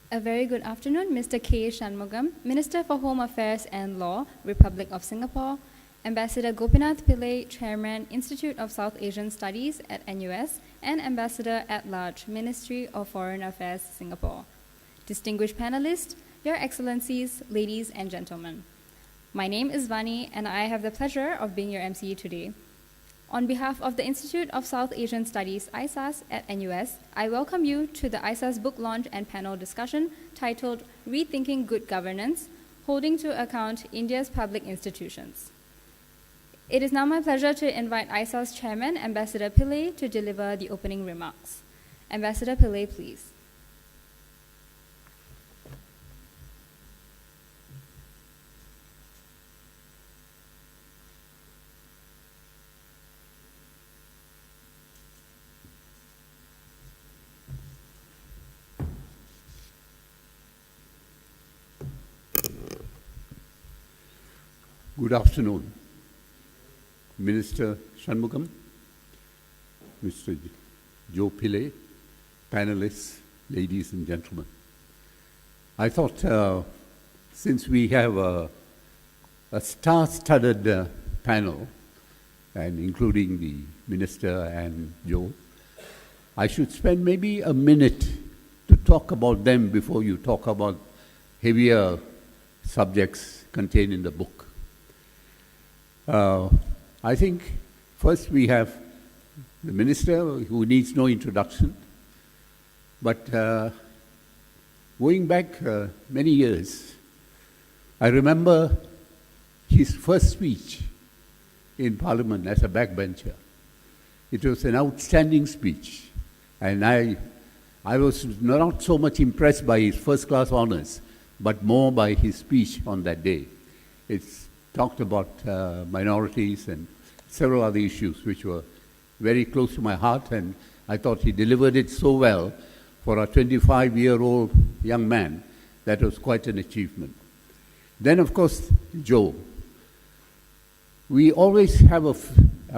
A very good afternoon, Mr. K. Shanmugam, Minister for Home Affairs and Law, Republic of Singapore, Ambassador Gopinath Pillai, Chairman, Institute of South Asian Studies at NUS, and Ambassador at Large, Ministry of Foreign Affairs, Singapore. Distinguished panelists, Your Excellencies, ladies and gentlemen. My name is Vani, and I have the pleasure of being your MC today. On behalf of the Institute of South Asian Studies, ISAS, at NUS, I welcome you to the ISAS book launch and panel discussion titled Rethinking Good Governance, Holding to Account India's Public Institutions. It is now my pleasure to invite ISAS Chairman, Ambassador Pillai, to deliver the opening remarks. Ambassador Pillai, please. Good afternoon, Minister Shanmugam, Mr. Joe Pillai, panelists, ladies and gentlemen. I thought since we have a star-studded panel, and including the Minister and Joe, I should spend maybe a minute to talk about them before you talk about heavier subjects contained in the book. I think first we have the Minister, who needs no introduction, but going back many years, I remember his first speech in Parliament as a backbencher. It was an outstanding speech, and I was not so much impressed by his first-class honors, but more by his speech on that day. It's talked about minorities and several other issues which were very close to my heart, and I thought he delivered it so well for a 25-year-old young man. That was quite an achievement. Then, of course, Joe. We always have a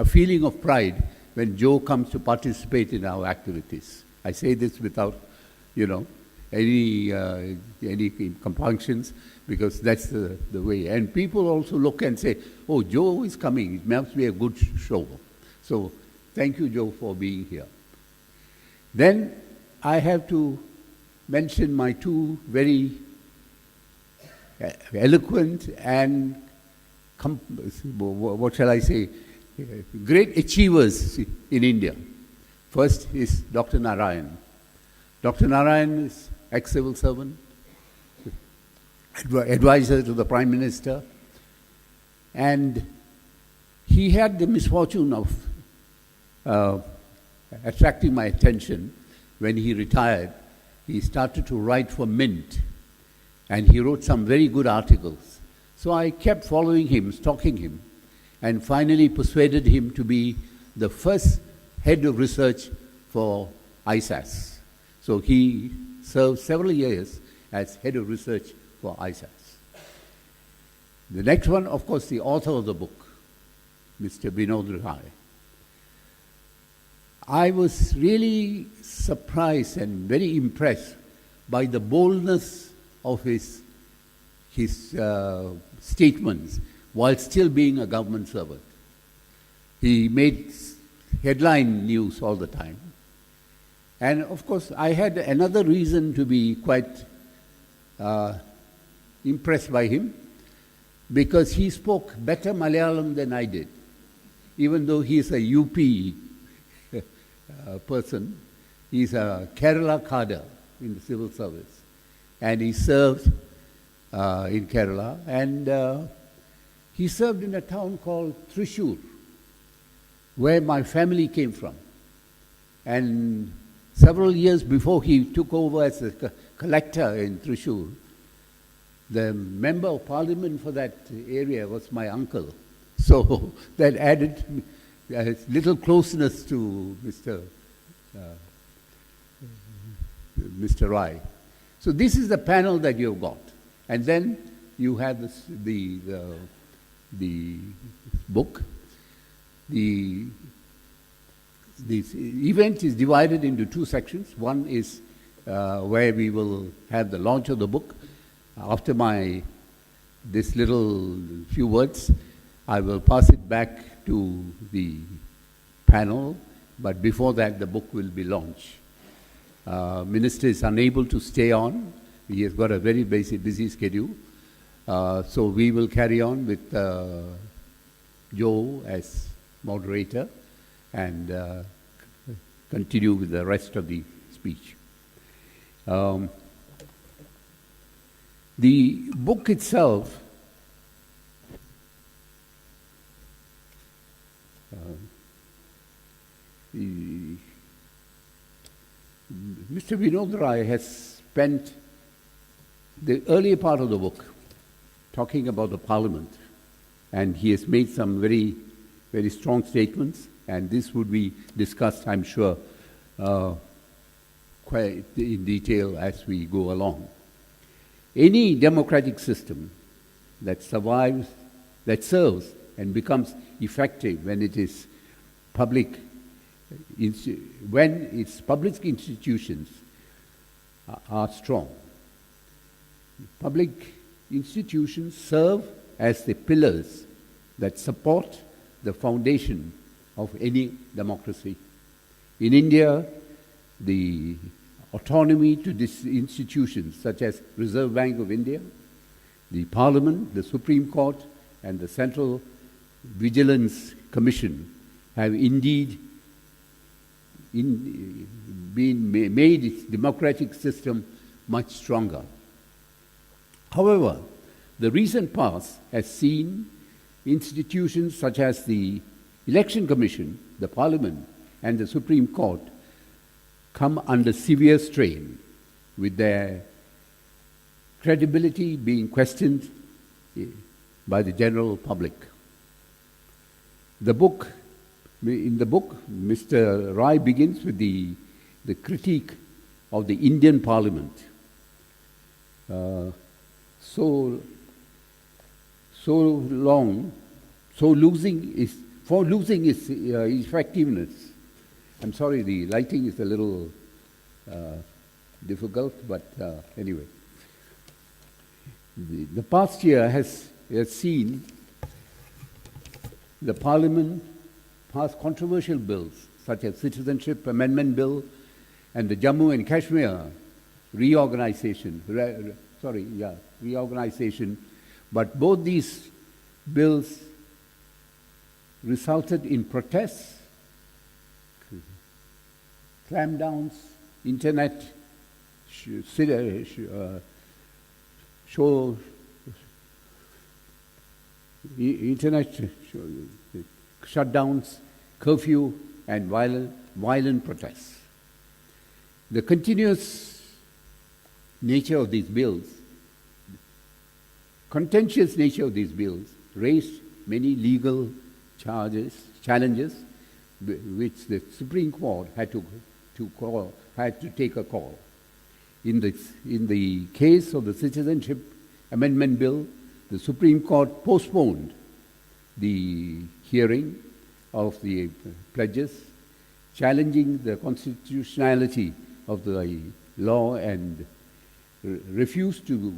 feeling of pride when Joe comes to participate in our activities. I say this without, any compunctions, because that's the way. And people also look and say, oh, Joe is coming. It must be a good show. So thank you, Joe, for being here. Then I have to mention my two very eloquent and, what shall I say, great achievers in India. First is Dr. Narayan. Dr. Narayan is ex-civil servant, advisor to the Prime Minister, and he had the misfortune of attracting my attention. When he retired, he started to write for Mint, and he wrote some very good articles. So I kept following him, stalking him, and finally persuaded him to be the first head of research for ISAS. So he served several years as head of research for ISAS. The next one, of course, the author of the book, Mr. Vinod Rai. I was really surprised and very impressed by the boldness of his statements while still being a government servant. He made headline news all the time. And of course, I had another reason to be quite impressed by him, because he spoke better Malayalam than I did. Even though he is a UP person, he's a Kerala cadre in the civil service. And he served in Kerala, and he served in a town called Thrissur, where my family came from. And several years before he took over as a collector in Thrissur, the member of parliament for that area was my uncle. So that added a little closeness to Mr. Rai. So this is the panel that you've got. And then you have the book. The event is divided into two sections. One is where we will have the launch of the book. After this little few words, I will pass it back to the panel, but before that, the book will be launched. Minister is unable to stay on. He has got a very busy schedule. So we will carry on with Joe as moderator and continue with the rest of the speech. The book itself Mr. Vinod Rai has spent the earlier part of the book talking about the Parliament, and he has made some very, very strong statements, and this would be discussed, I'm sure, quite in detail as we go along. Any democratic system that survives, that serves and becomes effective when it is when its public institutions are strong. Public institutions serve as the pillars that support the foundation of any democracy. In India, the autonomy to these institutions, such as Reserve Bank of India, the Parliament, the Supreme Court, and the Central Vigilance Commission, have indeed made its democratic system much stronger. However, the recent past has seen institutions such as the Election Commission, the Parliament, and the Supreme Court come under severe strain, with their credibility being questioned by the general public. In the book, Mr. Rai begins with the critique of the Indian Parliament. For losing its effectiveness. I'm sorry, the lighting is a little difficult, but anyway. The past year has seen the Parliament pass controversial bills such as Citizenship Amendment Bill and the Jammu and Kashmir reorganization, but both these bills resulted in protests, clamdowns, internet shutdowns, curfew, and violent protests. The continuous nature of these bills, contentious nature of these bills, raised many legal challenges, which the Supreme Court had to take a call. In the case of the Citizenship Amendment Bill, the Supreme Court postponed the hearing of the pledges, challenging the constitutionality of the law, and refused to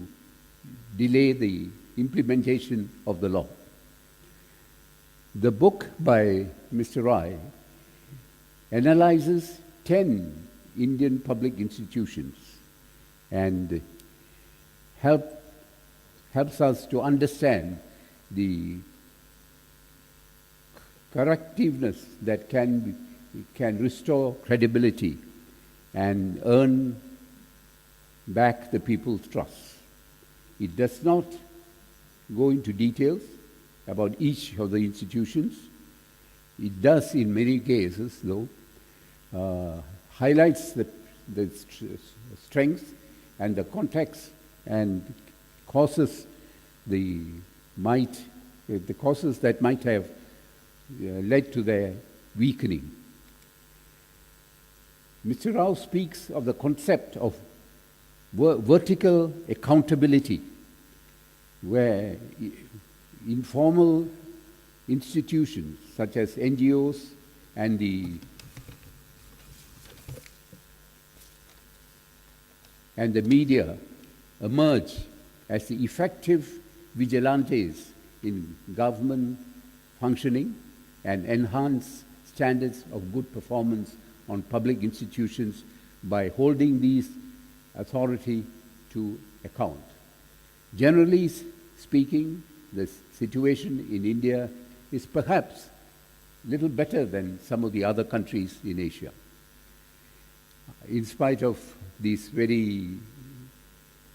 delay the implementation of the law. The book by Mr. Rai analyzes 10 Indian public institutions and helps us to understand the correctiveness that can restore credibility and earn back the people's trust. It does not go into details about each of the institutions. It does, in many cases, though, highlights the strengths and the context and causes causes that might have led to their weakening. Mr. Rao speaks of the concept of vertical accountability, where informal institutions such as NGOs and the media emerge as the effective vigilantes in government functioning and enhance standards of good performance on public institutions by holding these authority to account. Generally speaking, the situation in India is perhaps little better than some of the other countries in Asia, in spite of this very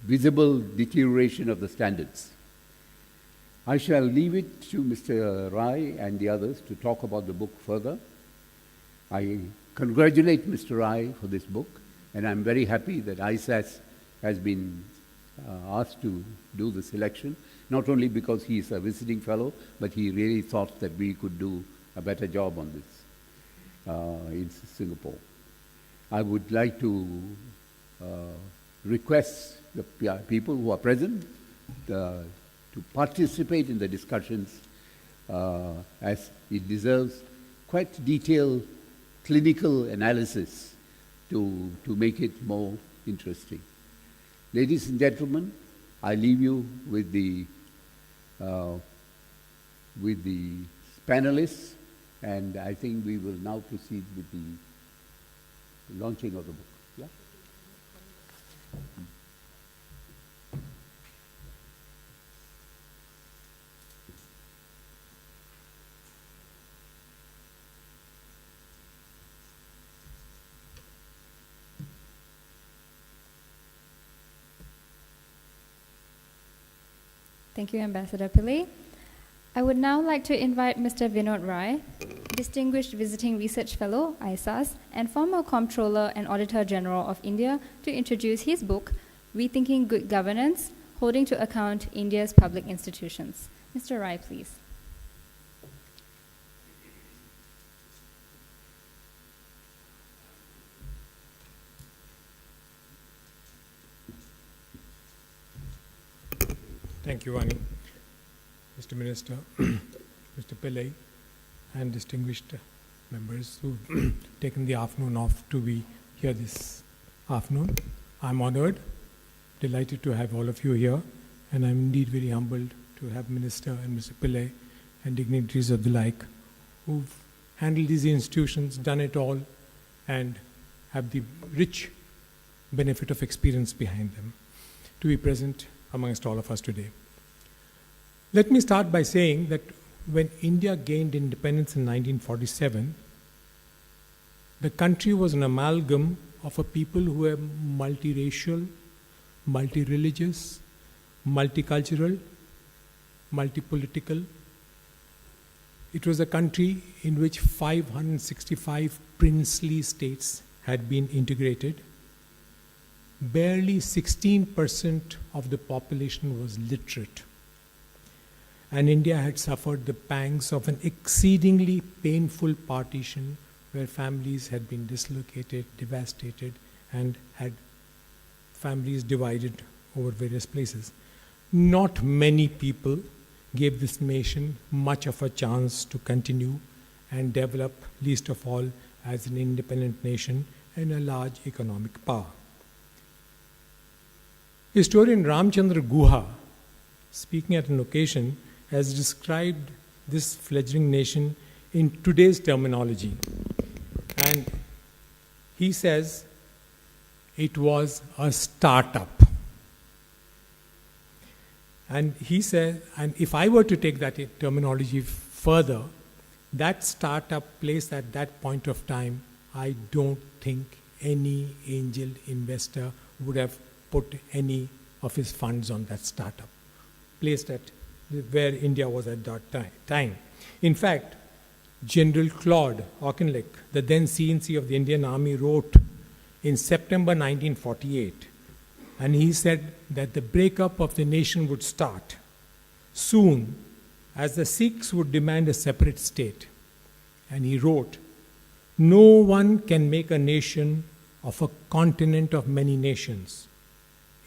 visible deterioration of the standards. I shall leave it to Mr. Rai and the others to talk about the book further. I congratulate Mr. Rai for this book, and I'm very happy that ISAS has been asked to do the selection, not only because he is a visiting fellow, but he really thought that we could do a better job on this in Singapore. I would like to request the people who are present to participate in the discussions as it deserves quite detailed clinical analysis to make it more interesting. Ladies and gentlemen, I leave you with the panelists, and I think we will now proceed with the launching of the book. Yeah? Thank you, Ambassador Pillay. I would now like to invite Mr. Vinod Rai, Distinguished Visiting Research Fellow, ISAS, and former Comptroller and Auditor General of India, to introduce his book, Rethinking Good Governance, Holding to Account India's Public Institutions. Mr. Rai, please. Thank you, Vani. Mr. Minister, Mr. Pillay, and distinguished members who've taken the afternoon off to be here this afternoon. I'm honored, delighted to have all of you here, and I'm indeed very humbled to have Minister and Mr. Pillay and dignitaries of the like who've handled these institutions, done it all, and have the rich benefit of experience behind them to be present amongst all of us today. Let me start by saying that when India gained independence in 1947, the country was an amalgam of a people who were multiracial, multi-religious, multicultural, multi-political. It was a country in which 565 princely states had been integrated. Barely 16% of the population was literate. And India had suffered the pangs of an exceedingly painful partition where families had been dislocated, devastated, and had families divided over various places. Not many people gave this nation much of a chance to continue and develop, least of all as an independent nation and a large economic power. Historian Ramchandra Guha, speaking at an occasion, has described this fledgling nation in today's terminology. And he says it was a startup. And he said, and if I were to take that terminology further, that startup place at that point of time, I don't think any angel investor would have put any of his funds on that startup, placed at where India was at that time. In fact, General Claude Auchinleck, the then CNC of the Indian Army, wrote in September 1948, and he said that the breakup of the nation would start soon as the Sikhs would demand a separate state. And he wrote, "No one can make a nation of a continent of many nations.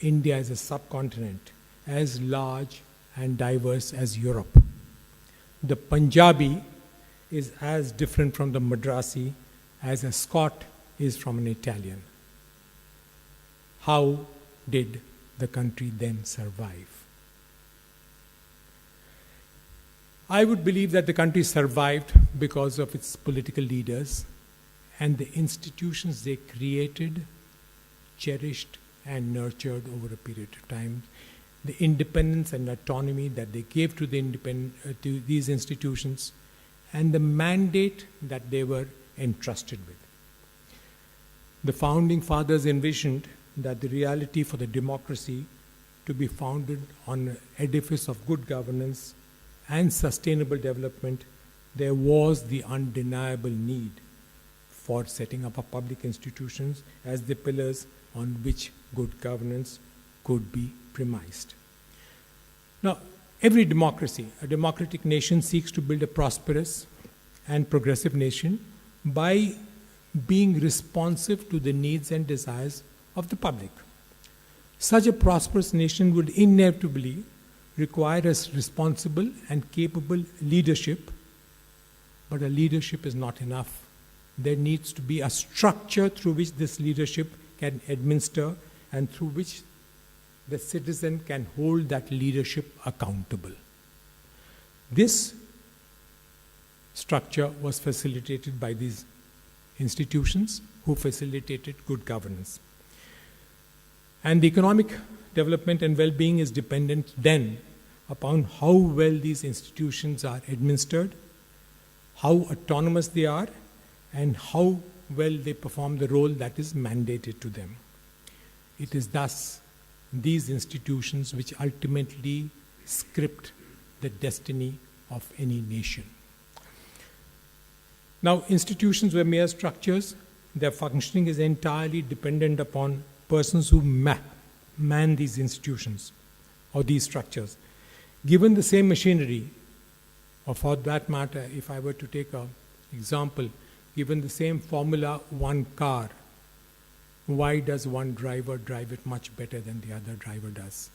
India is a subcontinent as large and diverse as Europe. The Punjabi is as different from the Madrasi as a Scot is from an Italian. How did the country then survive? I would believe that the country survived because of its political leaders and the institutions they created, cherished, and nurtured over a period of time. The independence and autonomy that they gave to to these institutions, and the mandate that they were entrusted with. The founding fathers envisioned that the reality for the democracy to be founded on an edifice of good governance and sustainable development, there was the undeniable need for setting up public institutions as the pillars on which good governance could be premised. Now, every democracy, a democratic nation, seeks to build a prosperous and progressive nation by being responsive to the needs and desires of the public. Such a prosperous nation would inevitably require a responsible and capable leadership, but a leadership is not enough. There needs to be a structure through which this leadership can administer and through which the citizen can hold that leadership accountable. This structure was facilitated by these institutions who facilitated good governance. And the economic development and well-being is dependent then upon how well these institutions are administered, how autonomous they are, and how well they perform the role that is mandated to them. It is thus these institutions which ultimately script the destiny of any nation. Now, institutions were mere structures. Their functioning is entirely dependent upon persons who man these institutions or these structures. Given the same machinery, or for that matter, if I were to take an example, given the same Formula One car, why does one driver drive it much better than the other driver does?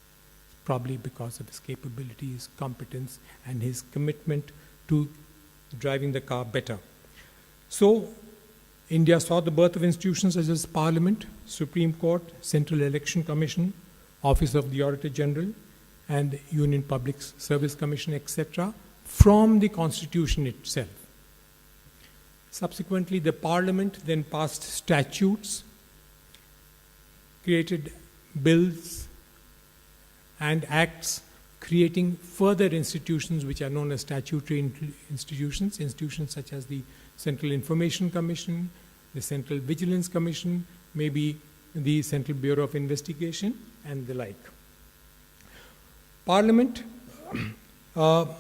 Probably because of his capability, his competence, and his commitment to driving the car better. So, India saw the birth of institutions such as Parliament, Supreme Court, Central Election Commission, Office of the Auditor General, and Union Public Service Commission, etc., from the Constitution itself. Subsequently, the Parliament then passed statutes, created bills and acts, creating further institutions which are known as statutory institutions such as the Central Information Commission, the Central Vigilance Commission, maybe the Central Bureau of Investigation, and the like. Parliament, now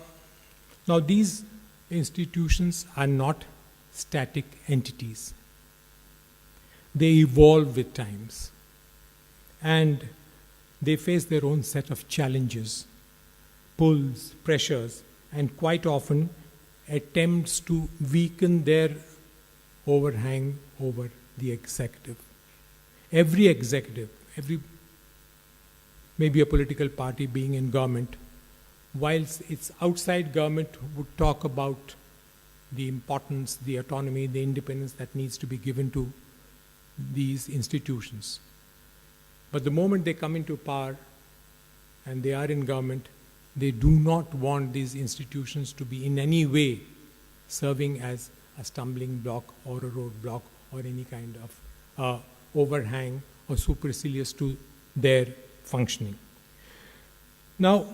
these institutions are not static entities. They evolve with times, and they face their own set of challenges, pulls, pressures, and quite often attempts to weaken their overhang over the executive. Every executive, maybe a political party being in government, whilst its outside government would talk about the importance, the autonomy, the independence that needs to be given to these institutions. But the moment they come into power and they are in government, they do not want these institutions to be in any way serving as a stumbling block or a roadblock or any kind of overhang or supercilious to their functioning. Now,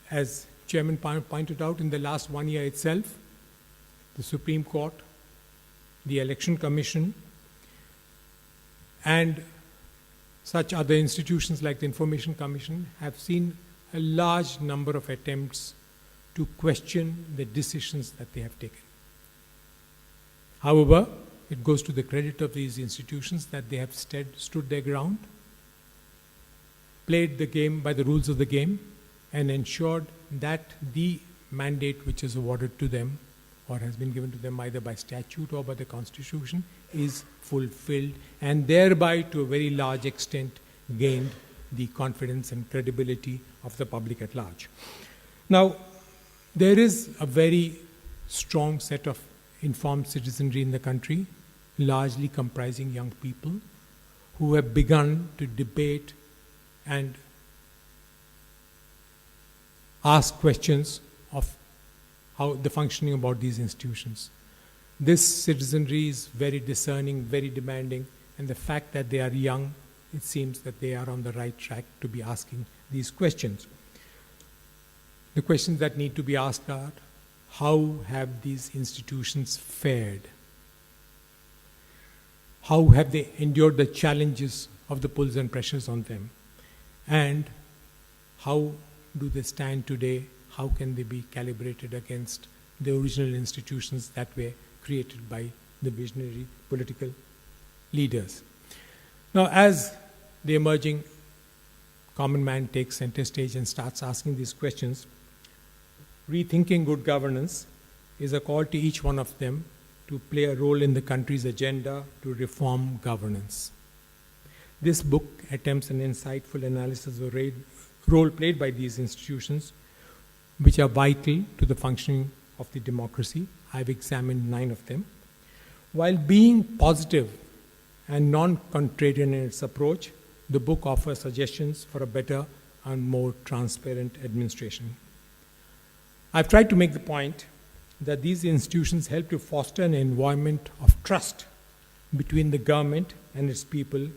as Chairman pointed out, in the last 1 year itself, the Supreme Court, the Election Commission, and such other institutions like the Information Commission have seen a large number of attempts to question the decisions that they have taken. However, it goes to the credit of these institutions that they have stood their ground, played the game by the rules of the game, and ensured that the mandate which is awarded to them or has been given to them either by statute or by the Constitution is fulfilled, and thereby to a very large extent gained the confidence and credibility of the public at large. Now, there is a very strong set of informed citizenry in the country, largely comprising young people, who have begun to debate and ask questions of how the functioning about these institutions. This citizenry is very discerning, very demanding, and the fact that they are young, it seems that they are on the right track to be asking these questions. The questions that need to be asked are, how have these institutions fared? How have they endured the challenges of the pulls and pressures on them? And how do they stand today? How can they be calibrated against the original institutions that were created by the visionary political leaders? Now, as the emerging common man takes center stage and starts asking these questions, Rethinking Good Governance is a call to each one of them to play a role in the country's agenda to reform governance. This book attempts an insightful analysis of the role played by these institutions, which are vital to the functioning of the democracy. I've examined 9 of them. While being positive and non-contrarian in its approach, the book offers suggestions for a better and more transparent administration. I've tried to make the point that these institutions help to foster an environment of trust between the government and its people,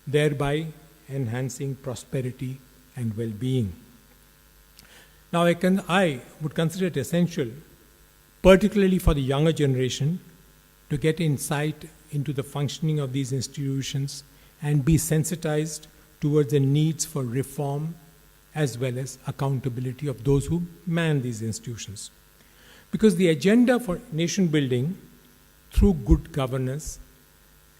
thereby enhancing prosperity and well-being. Now, I would consider it essential, particularly for the younger generation, to get insight into the functioning of these institutions and be sensitized towards the needs for reform as well as accountability of those who man these institutions. Because the agenda for nation building through good governance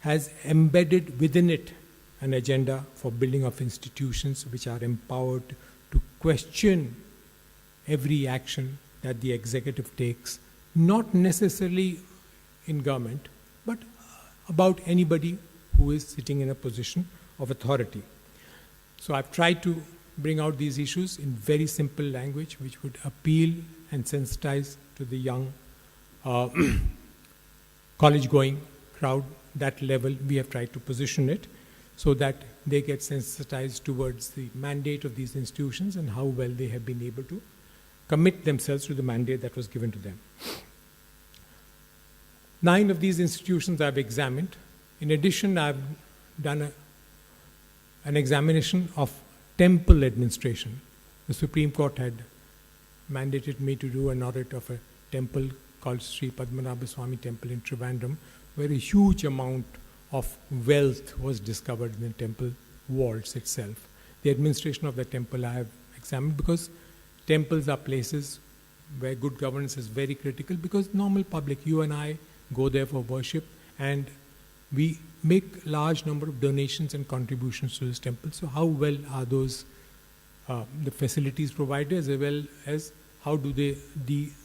has embedded within it an agenda for building of institutions which are empowered to question every action that the executive takes, not necessarily in government, but about anybody who is sitting in a position of authority. So I've tried to bring out these issues in very simple language which would appeal and sensitize to the young college-going crowd. That level we have tried to position it so that they get sensitized towards the mandate of these institutions and how well they have been able to commit themselves to the mandate that was given to them. 9 of these institutions I've examined. In addition, I've done an examination of temple administration. The Supreme Court had mandated me to do an audit of a temple called Sri Padmanabha Swami Temple in Trivandrum, where a huge amount of wealth was discovered in the temple vaults itself. The administration of the temple I have examined, because temples are places where good governance is very critical, because normal public, you and I, go there for worship, and we make large number of donations and contributions to this temple. So how well are those the facilities provided, as well as how do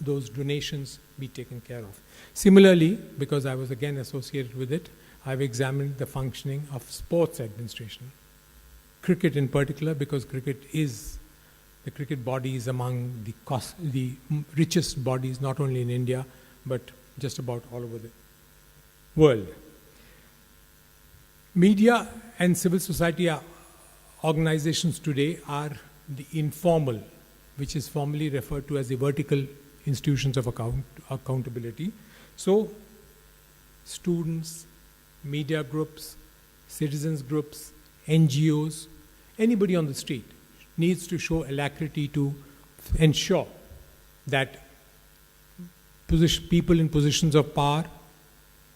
those donations be taken care of? Similarly, because I was again associated with it, I've examined the functioning of sports administration. Cricket in particular, because the cricket body is among the richest bodies, not only in India, but just about all over the world. Media and civil society organizations today are the informal, which is formally referred to as the vertical institutions of accountability. So, students, media groups, citizens groups, NGOs, anybody on the street needs to show alacrity to ensure that people in positions of power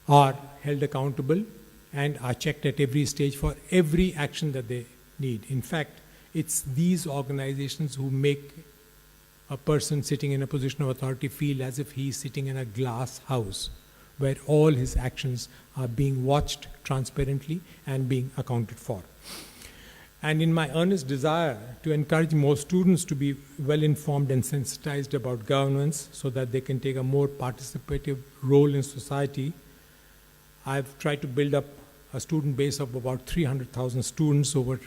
are held accountable and are checked at every stage for every action that they need. In fact, it's these organizations who make a person sitting in a position of authority feel as if he is sitting in a glass house where all his actions are being watched transparently and being accounted for. And in my earnest desire to encourage more students to be well informed and sensitized about governance so that they can take a more participative role in society, I've tried to build up a student base of about 300,000 students over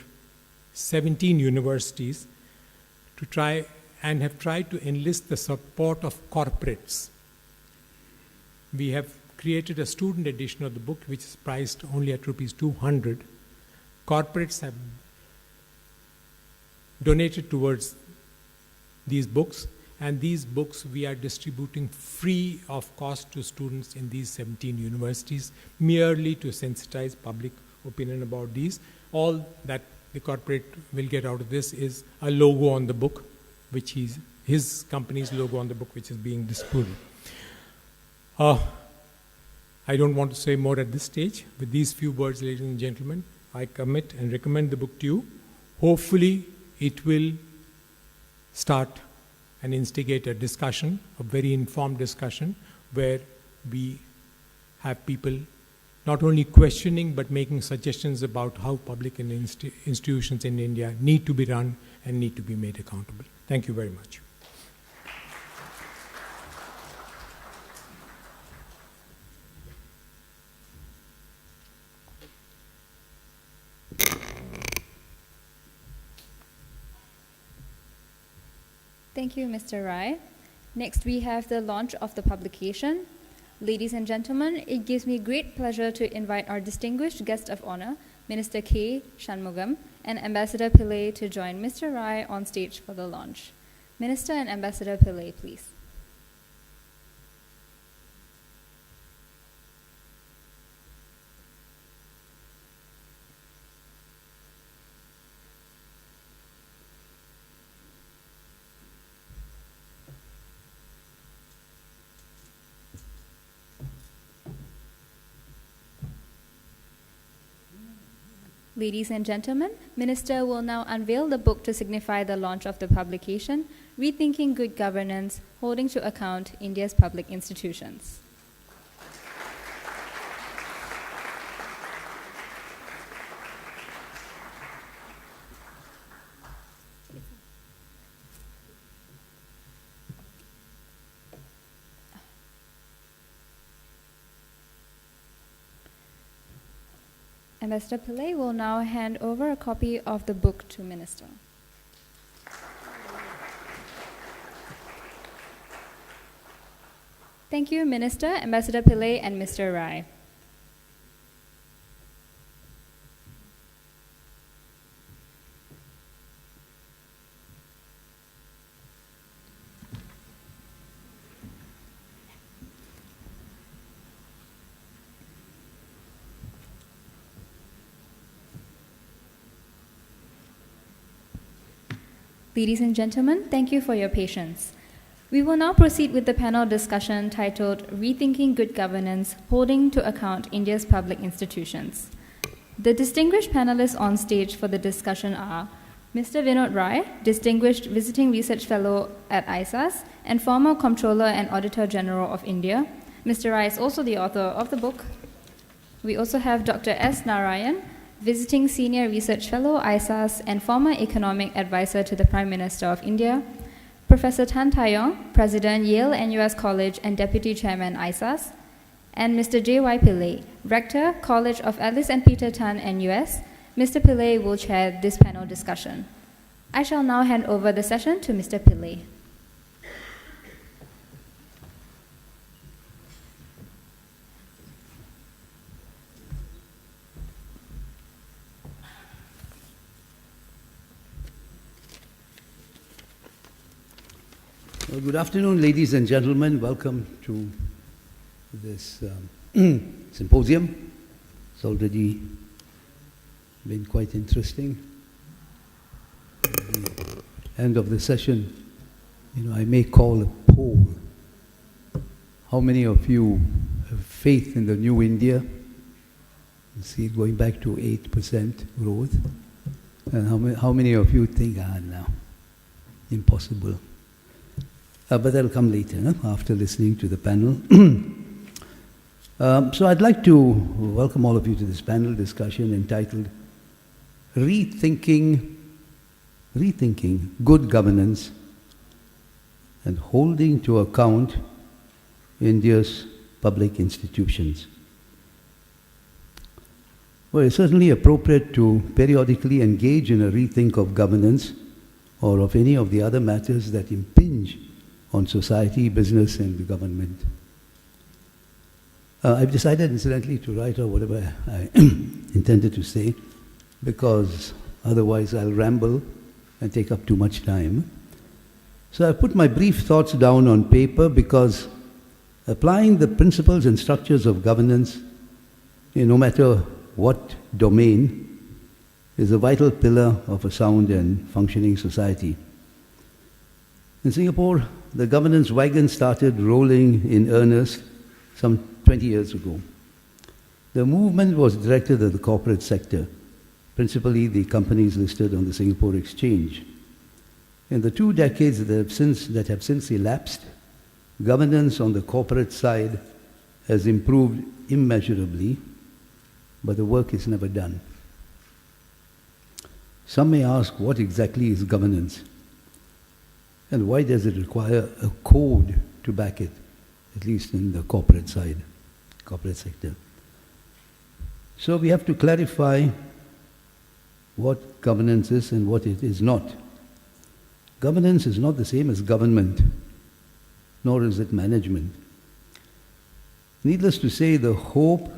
17 universities have tried to enlist the support of corporates. We have created a student edition of the book which is priced only at rupees 200, corporates have donated towards these books, and these books we are distributing free of cost to students in these 17 universities, merely to sensitize public opinion about these. All that the corporate will get out of this is a logo on the book, which is his company's logo on the book, which is being distributed. I don't want to say more at this stage. With these few words, ladies and gentlemen, I commit and recommend the book to you. Hopefully, it will start and instigate a discussion, a very informed discussion, where we have people not only questioning but making suggestions about how public and institutions in India need to be run and need to be made accountable. Thank you very much. Thank you, Mr. Rai. Next, we have the launch of the publication. Ladies and gentlemen, it gives me great pleasure to invite our distinguished guest of honor, Minister K. Shanmugam, and Ambassador Pillai to join Mr. Rai on stage for the launch. Minister and Ambassador Pillai, please. Ladies and gentlemen, Minister will now unveil the book to signify the launch of the publication, Rethinking Good Governance, Holding to Account India's Public Institutions. Ambassador Pillai will now hand over a copy of the book to Minister. Thank you, Minister, Ambassador Pillai, and Mr. Rai. Ladies and gentlemen, thank you for your patience. We will now proceed with the panel discussion titled Rethinking Good Governance, Holding to Account India's Public Institutions. The distinguished panelists on stage for the discussion are Mr. Vinod Rai, Distinguished Visiting Research Fellow at ISAS and former Comptroller and Auditor General of India. Mr. Rai is also the author of the book. We also have Dr. S. Narayan, Visiting Senior Research Fellow, ISAS, and former Economic Advisor to the Prime Minister of India, Professor Tan Taeyong, President, Yale NUS College and Deputy Chairman, ISAS, and Mr. J.Y. Pillai, Rector, College of Alice and Peter Tan, NUS. Mr. Pillai will chair this panel discussion. I shall now hand over the session to Mr. Pillai. Well, good afternoon, ladies and gentlemen. Welcome to this symposium. It's already been quite interesting. At the end of the session, I may call a poll. How many of you have faith in the new India? You see it going back to 8% growth. And how many of you think, no, impossible? But that'll come later, after listening to the panel. So I'd like to welcome all of you to this panel discussion entitled Rethinking Good Governance and Holding to Account India's Public Institutions. Well, it's certainly appropriate to periodically engage in a rethink of governance or of any of the other matters that impinge on society, business, and the government. I've decided, incidentally, to write out whatever I intended to say because otherwise I'll ramble and take up too much time. So I put my brief thoughts down on paper because applying the principles and structures of governance, no matter what domain, is a vital pillar of a sound and functioning society. In Singapore, the governance wagon started rolling in earnest some 20 years ago. The movement was directed at the corporate sector, principally the companies listed on the Singapore Exchange. In the 2 decades that have since elapsed, governance on the corporate side has improved immeasurably, but the work is never done. Some may ask, what exactly is governance? And why does it require a code to back it, at least in the corporate side, corporate sector? So we have to clarify what governance is and what it is not. Governance is not the same as government, nor is it management. Needless to say, the hope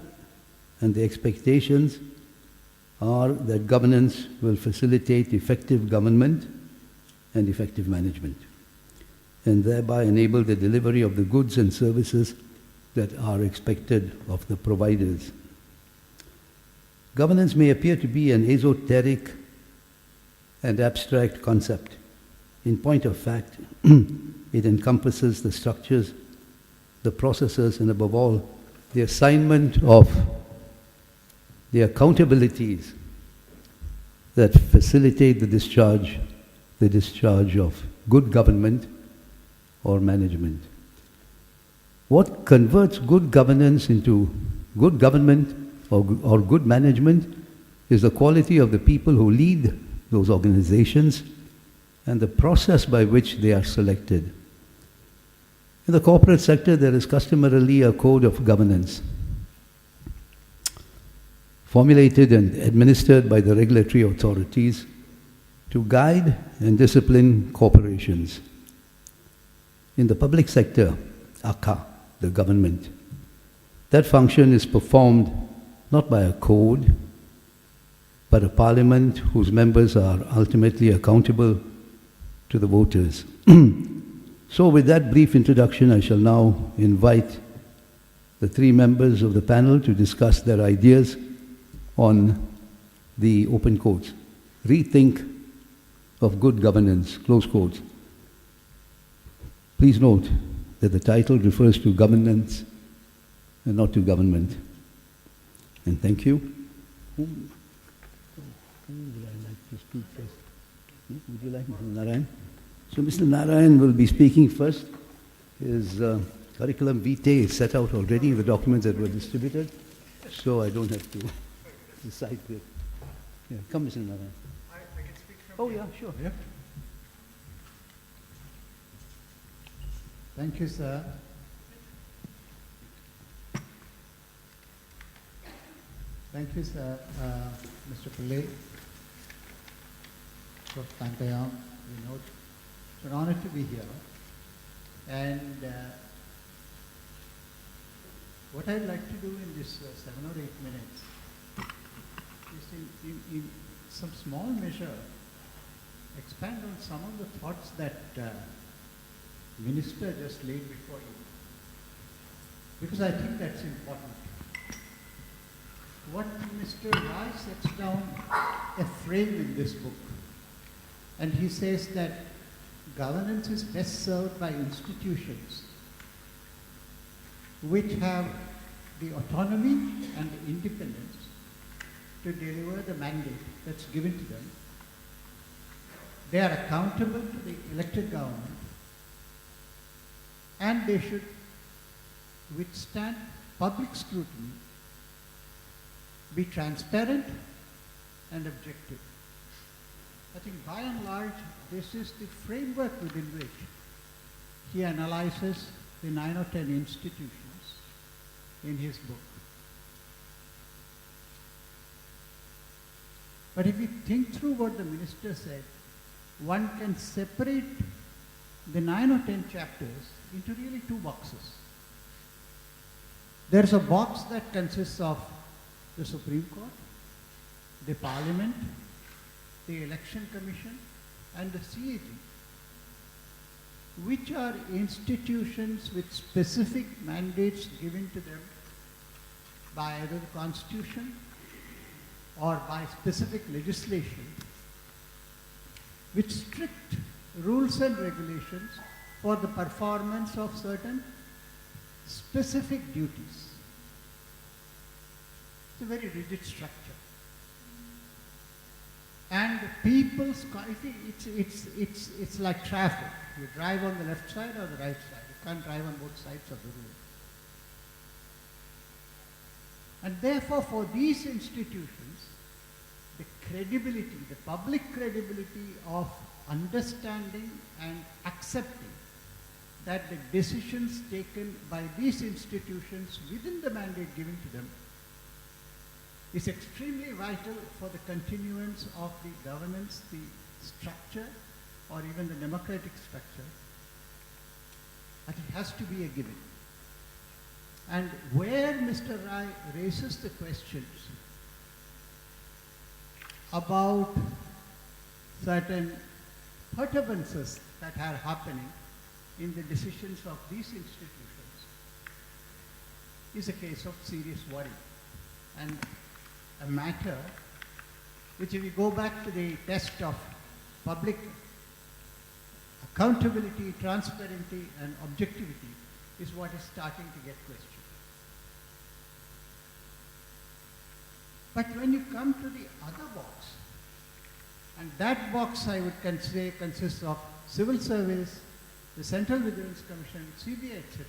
and the expectations are that governance will facilitate effective government and effective management, and thereby enable the delivery of the goods and services that are expected of the providers. Governance may appear to be an esoteric and abstract concept. In point of fact, it encompasses the structures, the processes, and above all, the assignment of the accountabilities that facilitate the discharge of good government or management. What converts good governance into good government or good management is the quality of the people who lead those organizations and the process by which they are selected. In the corporate sector, there is customarily a code of governance formulated and administered by the regulatory authorities to guide and discipline corporations. In the public sector, ACA, the government, that function is performed not by a code, but a parliament whose members are ultimately accountable to the voters. So with that brief introduction, I shall now invite the 3 members of the panel to discuss their ideas on the open quotes, rethink of good governance, close quotes. Please note that the title refers to governance and not to government. And thank you. Who would I like to speak first? Would you like Mr. Narayan? So Mr. Narayan will be speaking first. His curriculum vitae is set out already in the documents that were distributed, so I don't have to decide it. Yeah, come, Mr. Narayan. I can speak from Yeah, sure. Yeah. Thank you, sir. Thank you, sir. Mr. Pillai, Prof. Tantayam, Vinod. It's an honor to be here. And what I'd like to do in this 7 or 8 minutes is in some small measure expand on some of the thoughts that Minister just laid before you, because I think that's important. What Mr. Rai sets down a frame in this book, and he says that governance is best served by institutions which have the autonomy and the independence to deliver the mandate that's given to them. They are accountable to the elected government, and they should withstand public scrutiny, be transparent and objective. I think by and large, this is the framework within which he analyzes the 9 or 10 institutions in his book. But if we think through what the minister said, one can separate the 9 or 10 chapters into really 2 boxes. There's a box that consists of the Supreme Court. the Parliament, the Election Commission, and the CAG, which are institutions with specific mandates given to them by either the Constitution or by specific legislation, with strict rules and regulations for the performance of certain specific duties. It's a very rigid structure. And people's, it's like traffic. You drive on the left side or the right side. You can't drive on both sides of the road. And therefore, for these institutions, the credibility, the public credibility of understanding and accepting that the decisions taken by these institutions within the mandate given to them is extremely vital for the continuance of the governance, the structure, or even the democratic structure. But it has to be a given. And where Mr. Rai raises the questions about certain perturbances that are happening in the decisions of these institutions is a case of serious worry, and a matter which, if we go back to the test of public accountability, transparency, and objectivity, is what is starting to get questioned. But when you come to the other box, and that box I would say consists of civil service, the Central Vigilance Commission, CBI, etc.,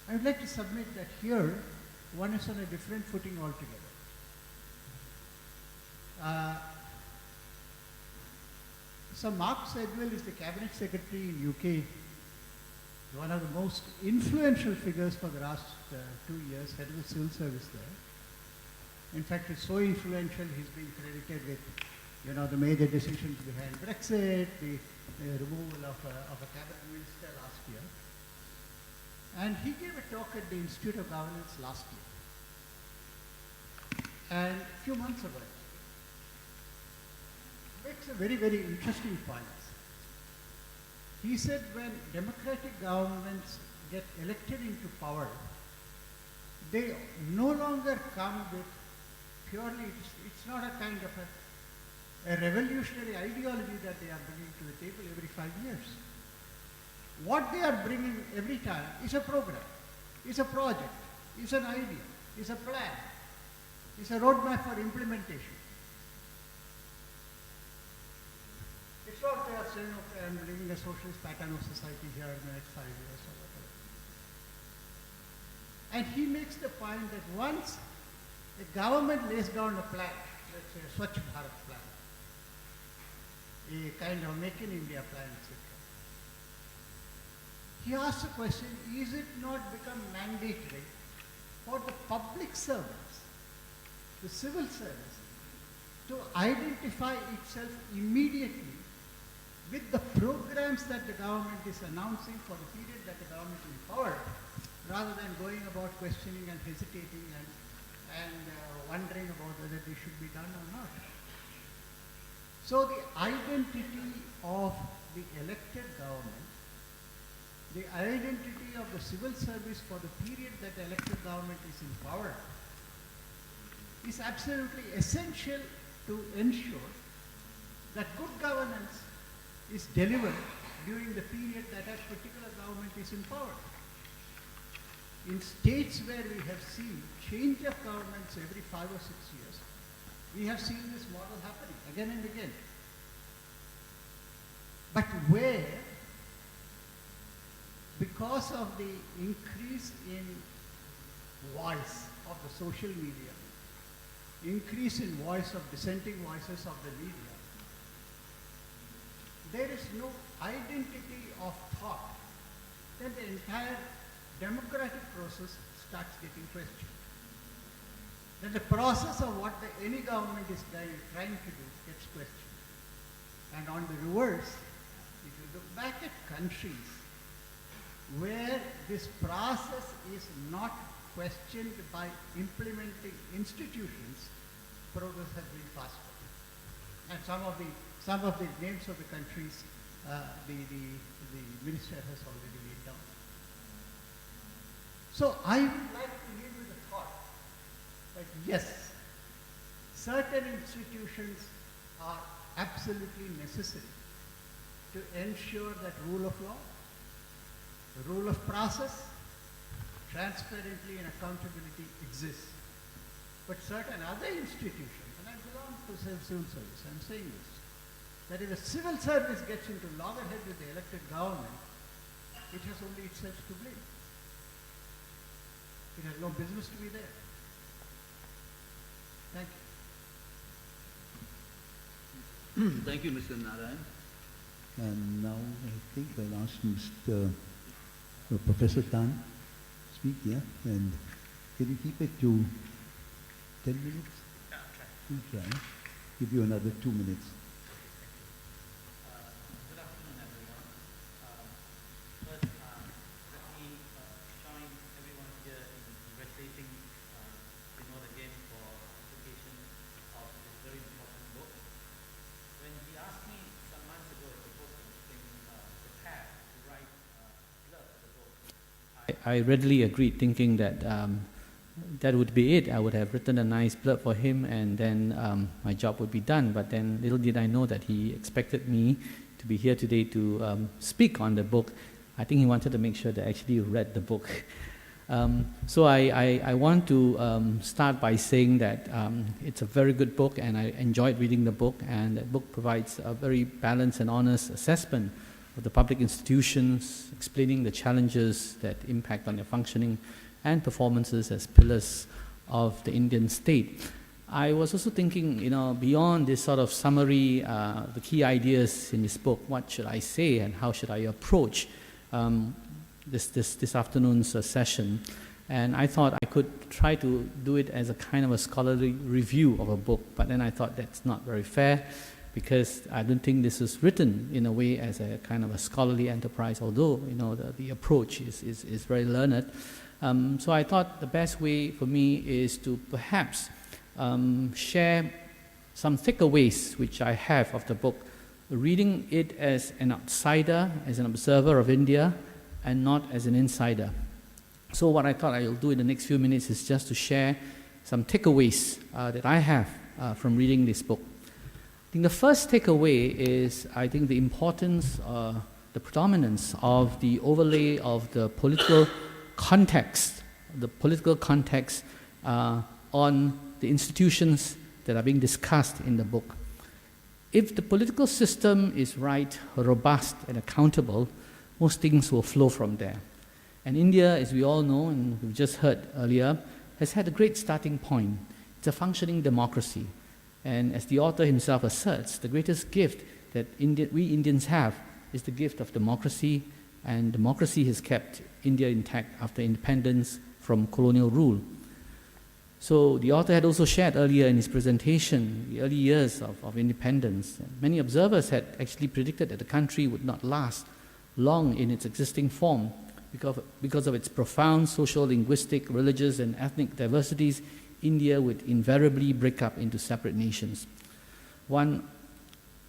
I would like to submit that here one is on a different footing altogether. So Mark Sedwill is the Cabinet Secretary in UK, one of the most influential figures for the last 2 years, head of the civil service there. In fact, he's so influential, he's been credited with, the major decisions behind Brexit, the removal of a cabinet minister last year. And he gave a talk at the Institute of Governance last year. And a few months ago, makes a very, very interesting point. He said when democratic governments get elected into power, they no longer come with purely, it's not a kind of a revolutionary ideology that they are bringing to the table every 5 years. What they are bringing every time is a program, is a project, is an idea, is a plan, is a roadmap for implementation. It's not they are saying, okay, I'm bringing a socialist pattern of society here in the next 5 years or whatever. And he makes the point that once a government lays down a plan, let's say a Swachh Bharat plan, a kind of Make in India plan, etc., he asks the question, is it not become mandatory for the public servants, the civil service, to identify itself immediately with the programs that the government is announcing for the period that the government is in power, rather than going about questioning and hesitating and wondering about whether they should be done or not. So the identity of the elected government, the identity of the civil service for the period that the elected government is in power, is absolutely essential to ensure that good governance is delivered during the period that a particular government is in power. In states where we have seen change of governments every 5 or 6 years, we have seen this model happening again and again. But where, because of the increase in voice of the social media, increase in voice of dissenting voices of the media, there is no identity of thought, then the entire democratic process starts getting questioned. Then the process of what any government is trying to do gets questioned. And on the reverse, if you look back at countries where this process is not questioned by implementing institutions, progress has been faster. And some of the names of the countries the minister has already laid down. So I would like to leave with a thought that yes, certain institutions are absolutely necessary to ensure that rule of law, the rule of process, transparency and accountability exists. But certain other institutions, and I belong to civil service, I'm saying this, that if a civil service gets into loggerhead with the elected government, it has only itself to blame. It has no business to be there. Thank you. Thank you, Mr. Narayan. And now I think I'll ask Mr. Professor Tan to speak, yeah? And can you keep it to 10 minutes? Yeah, I'll try. We'll try. Give you another 2 minutes. Good afternoon, everyone. First, let me join everyone here in congratulating Vinod again for publication of this very important book. When he asked me some months ago if the book was being prepared to write blurb for the book, I readily agreed, thinking that that would be it. I would have written a nice blurb for him, and then my job would be done. But then little did I know that he expected me to be here today to speak on the book. I think he wanted to make sure that I actually read the book. So I want to start by saying that it's a very good book, and I enjoyed reading the book, and that book provides a very balanced and honest assessment of the public institutions, explaining the challenges that impact on their functioning and performances as pillars of the Indian state. I was also thinking, beyond this sort of summary, the key ideas in this book, what should I say and how should I approach this afternoon's session. And I thought I could try to do it as a kind of a scholarly review of a book, but then I thought that's not very fair, because I don't think this is written in a way as a kind of a scholarly enterprise, although the approach is very learned. So I thought the best way for me is to perhaps share some takeaways which I have of the book, reading it as an outsider, as an observer of India, and not as an insider. So what I thought I will do in the next few minutes is just to share some takeaways that I have from reading this book. I think the first takeaway is, I think, the importance, the predominance of the overlay of the political context on the institutions that are being discussed in the book. If the political system is right, robust, and accountable, most things will flow from there. And India, as we all know, and we've just heard earlier, has had a great starting point. It's a functioning democracy. And as the author himself asserts, the greatest gift that we Indians have is the gift of democracy, and democracy has kept India intact after independence from colonial rule. So the author had also shared earlier in his presentation the early years of independence. Many observers had actually predicted that the country would not last long in its existing form because of its profound social, linguistic, religious, and ethnic diversities. India would invariably break up into separate nations. One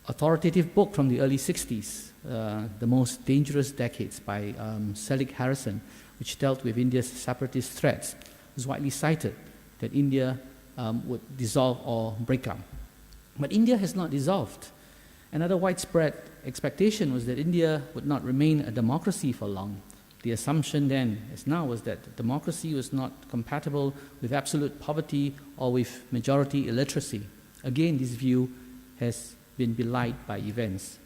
authoritative book from the early 60s, The Most Dangerous Decades by Selig Harrison, which dealt with India's separatist threats, was widely cited that India would dissolve or break up. But India has not dissolved. Another widespread expectation was that India would not remain a democracy for long. The assumption then, as now, was that democracy was not compatible with absolute poverty or with majority illiteracy. Again, this view has been belied by events.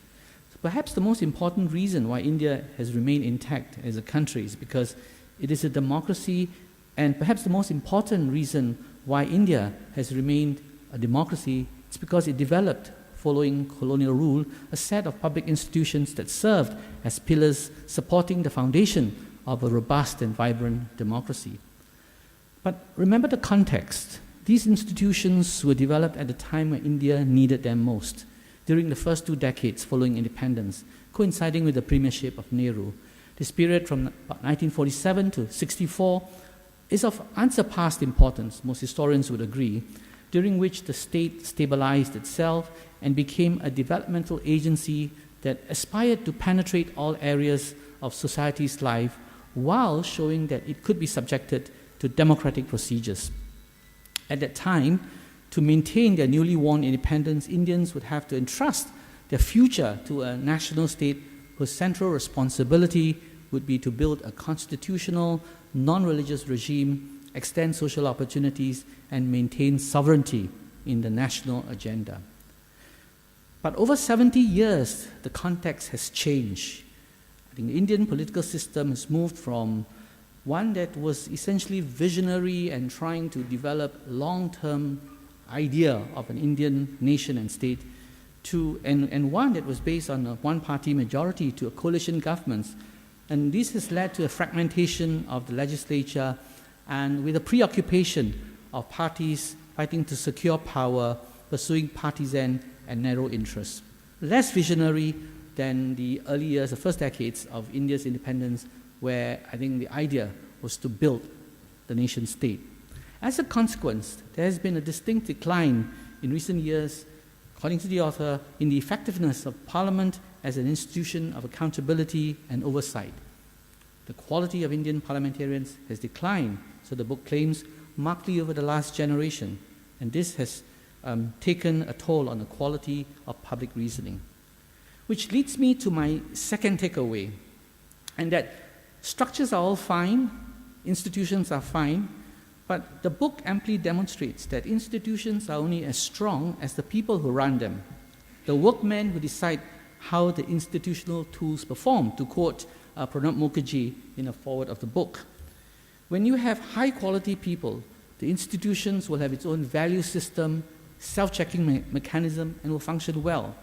So perhaps the most important reason why India has remained intact as a country is because it is a democracy, and perhaps the most important reason why India has remained a democracy is because it developed, following colonial rule, a set of public institutions that served as pillars supporting the foundation of a robust and vibrant democracy. But remember the context. These institutions were developed at the time when India needed them most, during the first 2 decades following independence, coinciding with the premiership of Nehru. This period from 1947 to 1964 is of unsurpassed importance, most historians would agree, during which the state stabilized itself and became a developmental agency that aspired to penetrate all areas of society's life while showing that it could be subjected to democratic procedures. At that time, to maintain their newly won independence, Indians would have to entrust their future to a national state whose central responsibility would be to build a constitutional, non-religious regime, extend social opportunities, and maintain sovereignty in the national agenda. But over 70 years, the context has changed. I think the Indian political system has moved from one that was essentially visionary and trying to develop long-term idea of an Indian nation and state to, and one that was based on a one-party majority to a coalition governments. And this has led to a fragmentation of the legislature and with a preoccupation of parties fighting to secure power, pursuing partisan and narrow interests. Less visionary than the early years, the first decades of India's independence, where I think the idea was to build the nation state. As a consequence, there has been a distinct decline in recent years, according to the author, in the effectiveness of Parliament as an institution of accountability and oversight. The quality of Indian parliamentarians has declined, so the book claims, markedly over the last generation, and this has taken a toll on the quality of public reasoning. Which leads me to my second takeaway, and that structures are all fine, institutions are fine, but the book amply demonstrates that institutions are only as strong as the people who run them, the workmen who decide how the institutional tools perform, to quote Pranab Mukherjee in a foreword of the book. When you have high-quality people, the institutions will have its own value system, self-checking mechanism, and will function well.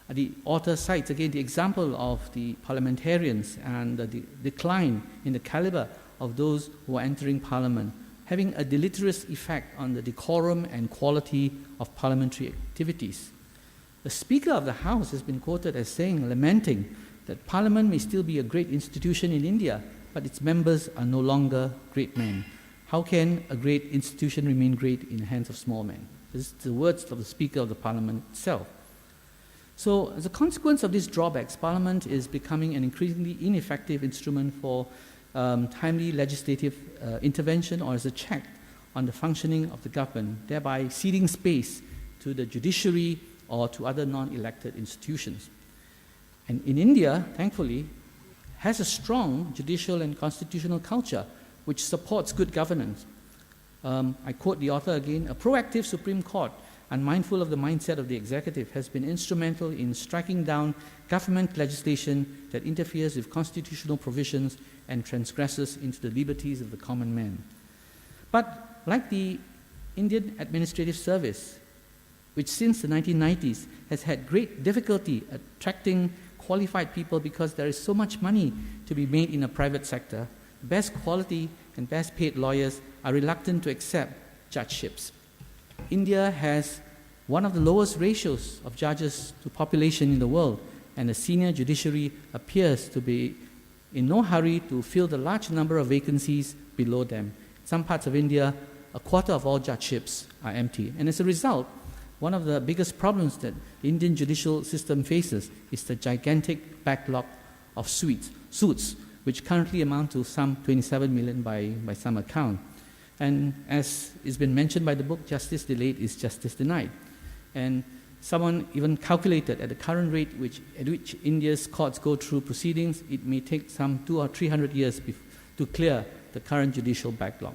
The author cites again the example of the parliamentarians and the decline in the caliber of those who are entering parliament, having a deleterious effect on the decorum and quality of parliamentary activities. The Speaker of the House has been quoted as saying, lamenting, that Parliament may still be a great institution in India, but its members are no longer great men. How can a great institution remain great in the hands of small men? This is the words of the Speaker of the Parliament itself. So, as a consequence of these drawbacks, Parliament is becoming an increasingly ineffective instrument for timely legislative intervention or as a check on the functioning of the government, thereby ceding space to the judiciary or to other non-elected institutions. And in India, thankfully, has a strong judicial and constitutional culture which supports good governance. I quote the author again, a proactive Supreme Court, unmindful of the mindset of the executive, has been instrumental in striking down government legislation that interferes with constitutional provisions and transgresses into the liberties of the common man. But like the Indian Administrative Service, which since the 1990s has had great difficulty attracting qualified people because there is so much money to be made in the private sector, best quality and best paid lawyers are reluctant to accept judgeships. India has one of the lowest ratios of judges to population in the world, and the senior judiciary appears to be in no hurry to fill the large number of vacancies below them. In some parts of India, a quarter of all judgeships are empty, and as a result, one of the biggest problems that the Indian judicial system faces is the gigantic backlog of suits, which currently amount to some 27 million by some account. And as has been mentioned by the book, justice delayed is justice denied. And someone even calculated at the current rate at which India's courts go through proceedings, it may take some 200 or 300 years to clear the current judicial backlog.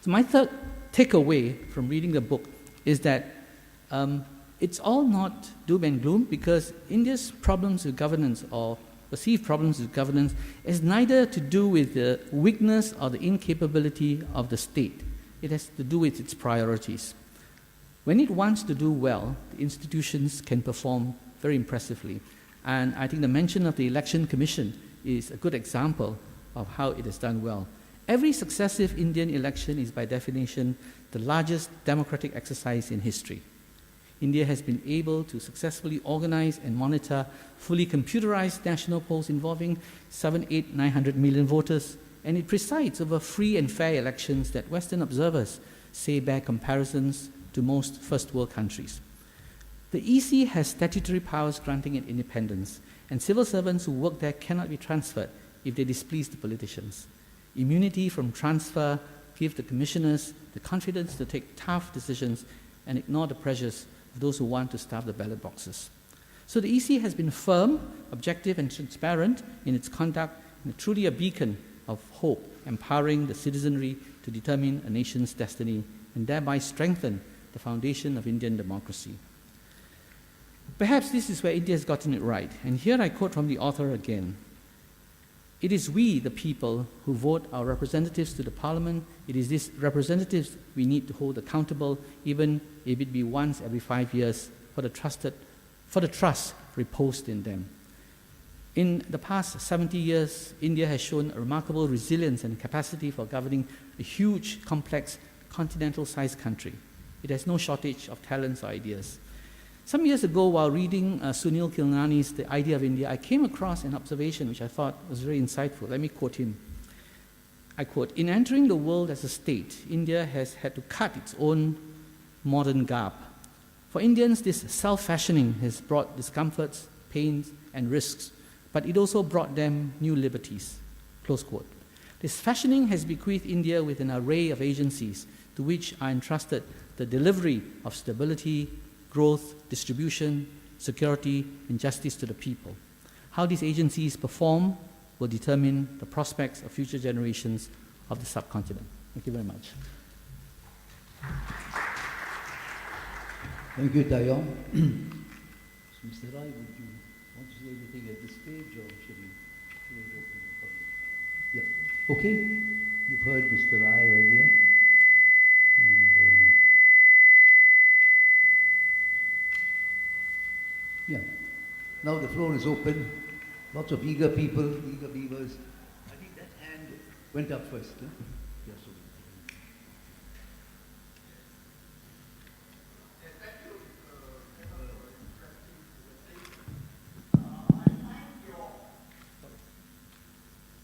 So my third takeaway from reading the book is that it's all not doom and gloom, because India's problems with governance or perceived problems with governance is neither to do with the weakness or the incapability of the state. It has to do with its priorities. When it wants to do well, the institutions can perform very impressively. And I think the mention of the Election Commission is a good example of how it has done well. Every successive Indian election is by definition the largest democratic exercise in history. India has been able to successfully organize and monitor fully computerized national polls involving 900 million voters, and it presides over free and fair elections that Western observers say bear comparisons to most first world countries. The EC has statutory powers granting it independence, and civil servants who work there cannot be transferred if they displease the politicians. Immunity from transfer gives the commissioners the confidence to take tough decisions and ignore the pressures of those who want to stuff the ballot boxes. So the EC has been firm, objective, and transparent in its conduct, and truly a beacon of hope, empowering the citizenry to determine a nation's destiny and thereby strengthen the foundation of Indian democracy. Perhaps this is where India has gotten it right, and here I quote from the author again. It is we, the people, who vote our representatives to the parliament. It is these representatives we need to hold accountable, even if it be once every 5 years, for the trust reposed in them. In the past 70 years, India has shown a remarkable resilience and capacity for governing a huge, complex, continental-sized country. It has no shortage of talents or ideas. Some years ago, while reading Sunil Kilnani's The Idea of India, I came across an observation which I thought was very insightful. Let me quote him. I quote, "In entering the world as a state, India has had to cut its own modern garb. For Indians, this self-fashioning has brought discomforts, pains, and risks, but it also brought them new liberties." Close quote. This fashioning has bequeathed India with an array of agencies to which are entrusted the delivery of stability, growth, distribution, security, and justice to the people. How these agencies perform will determine the prospects of future generations of the subcontinent. Thank you very much. Thank you, Tayong. Mr. Rai, would you want to say anything at this stage, or should we open the public? Yeah. Okay. You've heard Mr. Rai earlier. And yeah. Now the floor is open. Lots of eager people, eager beavers. I think that hand went up first. Huh? Yes, sir.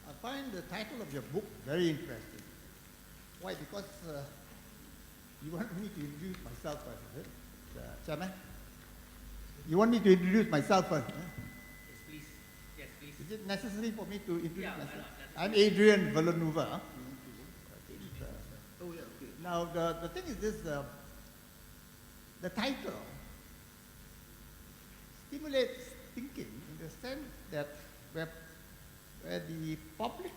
I find the title of your book very interesting. Why? Because you want me to introduce myself first, is it? Chairman? You want me to introduce myself first? Yes, please. Yes, please. Is it necessary for me to introduce myself? I'm Adrian Villanueva. Now, the thing is this, the title stimulates thinking in the sense that where the public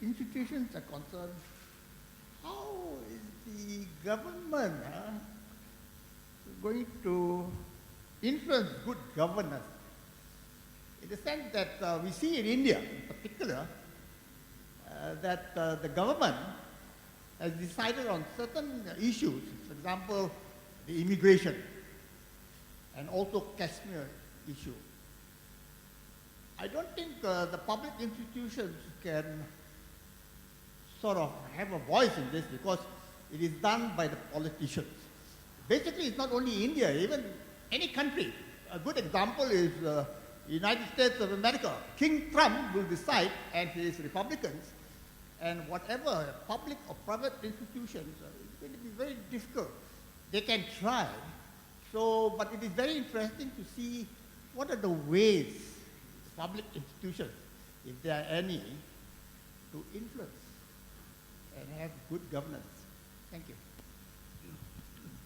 institutions are concerned, how is the government going to influence good governance? In the sense that we see in India in particular, that the government has decided on certain issues, for example, the immigration and also Kashmir issue. I don't think the public institutions can sort of have a voice in this because it is done by the politicians. Basically, it's not only India, even any country. A good example is the United States of America. King Trump will decide, and his Republicans, and whatever public or private institutions, it's going to be very difficult. They can try. So, but it is very interesting to see what are the ways the public institutions, if there are any, to influence and have good governance. Thank you.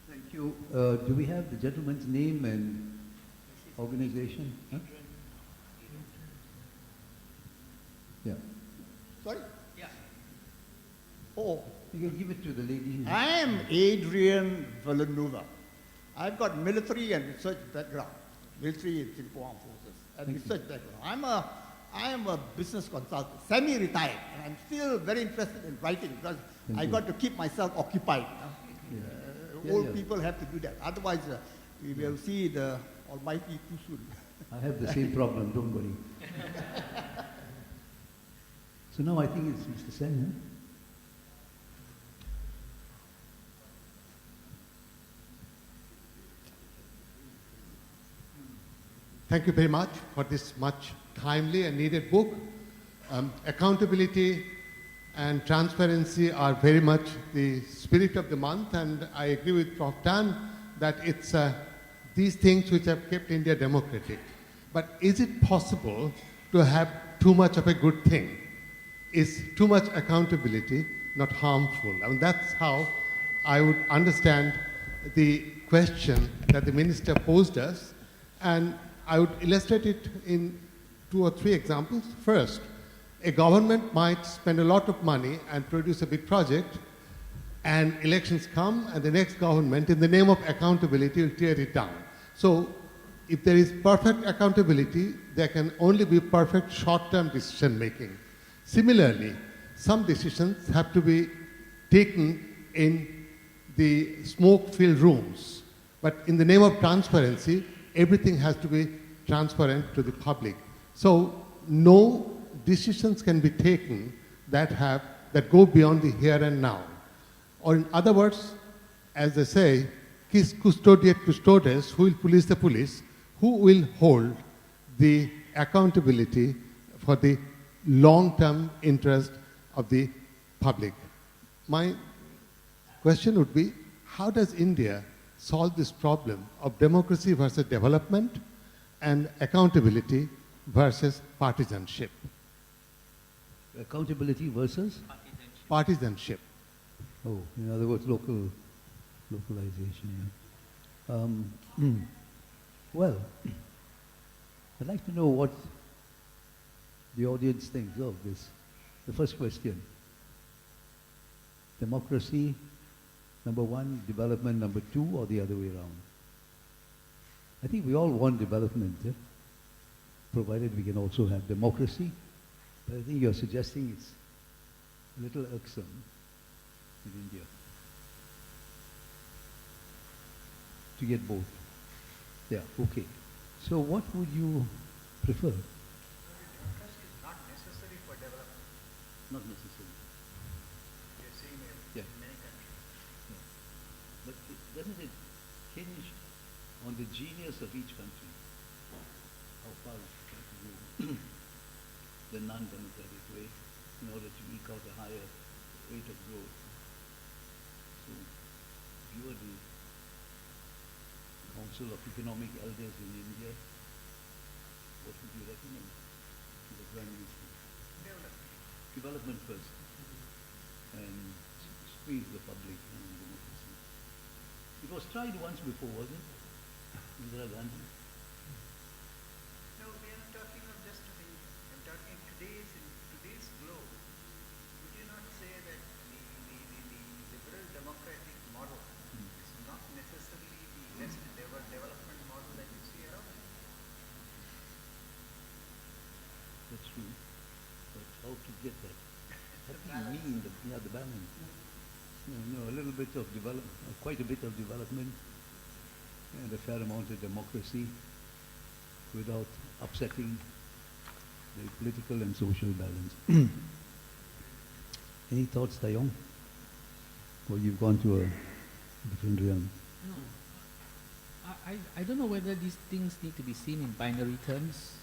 Thank you. Do we have the gentleman's name and organization? Huh? Yeah. Sorry? Yeah. Oh, You can give it to the lady. I am Adrian Villanueva. I've got military and research background, military in Singapore Armed Forces, and Thank you. research background. I am a business consultant, semi-retired, and I'm still very interested in writing because Thank I you. got to keep myself occupied. Yeah. Old Yeah. people have to do that. Otherwise, we will see the Almighty too soon. I have the same problem, don't worry. So now I think it's Mr. Sen. Thank you very much for this much timely and needed book. Accountability and transparency are very much the spirit of the month, and I agree with Prof. Tan that it's these things which have kept India democratic. But is it possible to have too much of a good thing? Is too much accountability not harmful? I mean, that's how I would understand the question that the minister posed us, and I would illustrate it in 2 or 3 examples. First, a government might spend a lot of money and produce a big project, and elections come, and the next government, in the name of accountability, will tear it down. So, if there is perfect accountability, there can only be perfect short-term decision making. Similarly, some decisions have to be taken in the smoke-filled rooms. But in the name of transparency, everything has to be transparent to the public. So no decisions can be taken that go beyond the here and now. Or in other words, as they say, quis custodiet custodes, who will police the police, who will hold the accountability for the long-term interest of the public. My question would be, how does India solve this problem of democracy versus development and accountability versus partisanship? Accountability versus? Partisanship. Oh, in other words, localization. Well, I'd like to know what the audience thinks of this. The first question. Democracy, number 1, development, number 2, or the other way around? I think we all want development, provided we can also have democracy. But I think you're suggesting it's a little irksome in India to get both. Yeah, okay. So what would you prefer? Democracy is not necessary for development. Not necessary. We are seeing it Yeah. in many countries. But doesn't it hinge on the genius of each country? How far it can go the non-democratic way in order to eke out a higher rate of growth. So, if you were the Council of Economic Elders in India, what would you recommend to the Prime Minister? Development first, and squeeze the public and democracy. It was tried once before, wasn't it? Indira Gandhi. No, we are not talking of just India. I'm talking in today's globe. Would you not say that the liberal democratic model is not necessarily the best development model that you see around? That's true. But how to get that? What do you mean, the balance? No, a little bit of development, quite a bit of development, and a fair amount of democracy without upsetting the political and social balance. Any thoughts, Tayong? Or you've gone to a different realm? No. I don't know whether these things need to be seen in binary terms.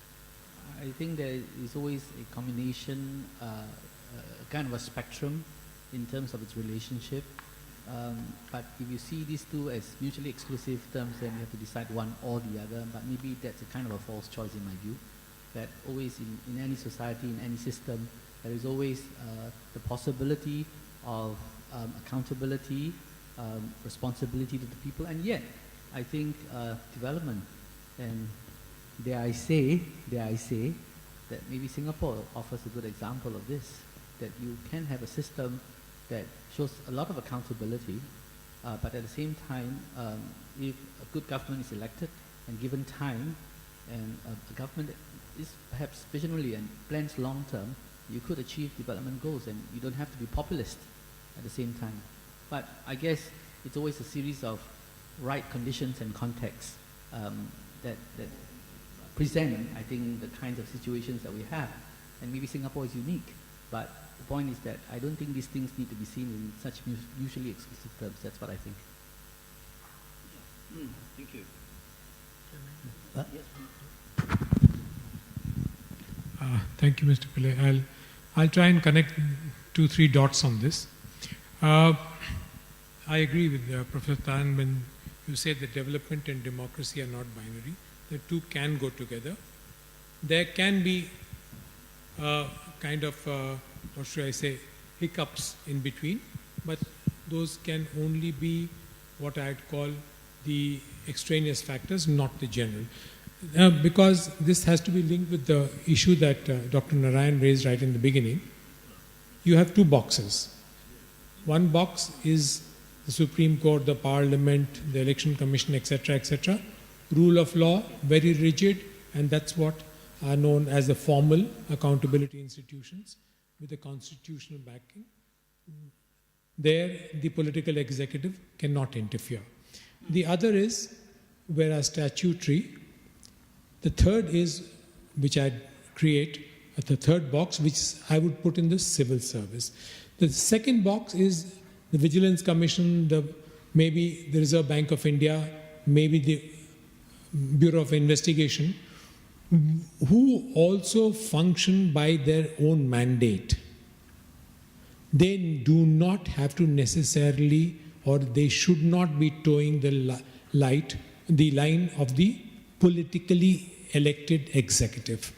I think there is always a combination, kind of a spectrum in terms of its relationship. But if you see these two as mutually exclusive terms, then you have to decide one or the other. But maybe that's a kind of a false choice in my view. That always in any society, in any system, there is always the possibility of accountability, responsibility to the people, and yet I think development, and dare I say that maybe Singapore offers a good example of this, that you can have a system that shows a lot of accountability, but at the same time, if a good government is elected and given time, and a government that is perhaps visionary and plans long term, you could achieve development goals, and you don't have to be populist at the same time. But I guess it's always a series of right conditions and contexts that present, I think, the kinds of situations that we have. And maybe Singapore is unique, but the point is that I don't think these things need to be seen in such mutually exclusive terms. That's what I think. Thank you. Yes, Thank you, Mr. Pillai. I'll try and connect three dots on this. I agree with Professor Tan when you say that development and democracy are not binary. The two can go together. There can be kind of, what should I say, hiccups in between, but those can only be what I'd call the extraneous factors, not the general. Because this has to be linked with the issue that Dr. Narayan raised right in the beginning. You have two boxes. One box is the Supreme Court, the Parliament, the Election Commission, etc., etc. Rule of law, very rigid, and that's what are known as the formal accountability institutions with a constitutional backing. There, the political executive cannot interfere. The other is, whereas statutory, the third is, which I'd create, the third box, which I would put in the civil service. The second box is the Vigilance Commission, maybe the Reserve Bank of India, maybe the Bureau of Investigation, who also function by their own mandate. They do not have to necessarily, or they should not be towing the line of the politically elected executive.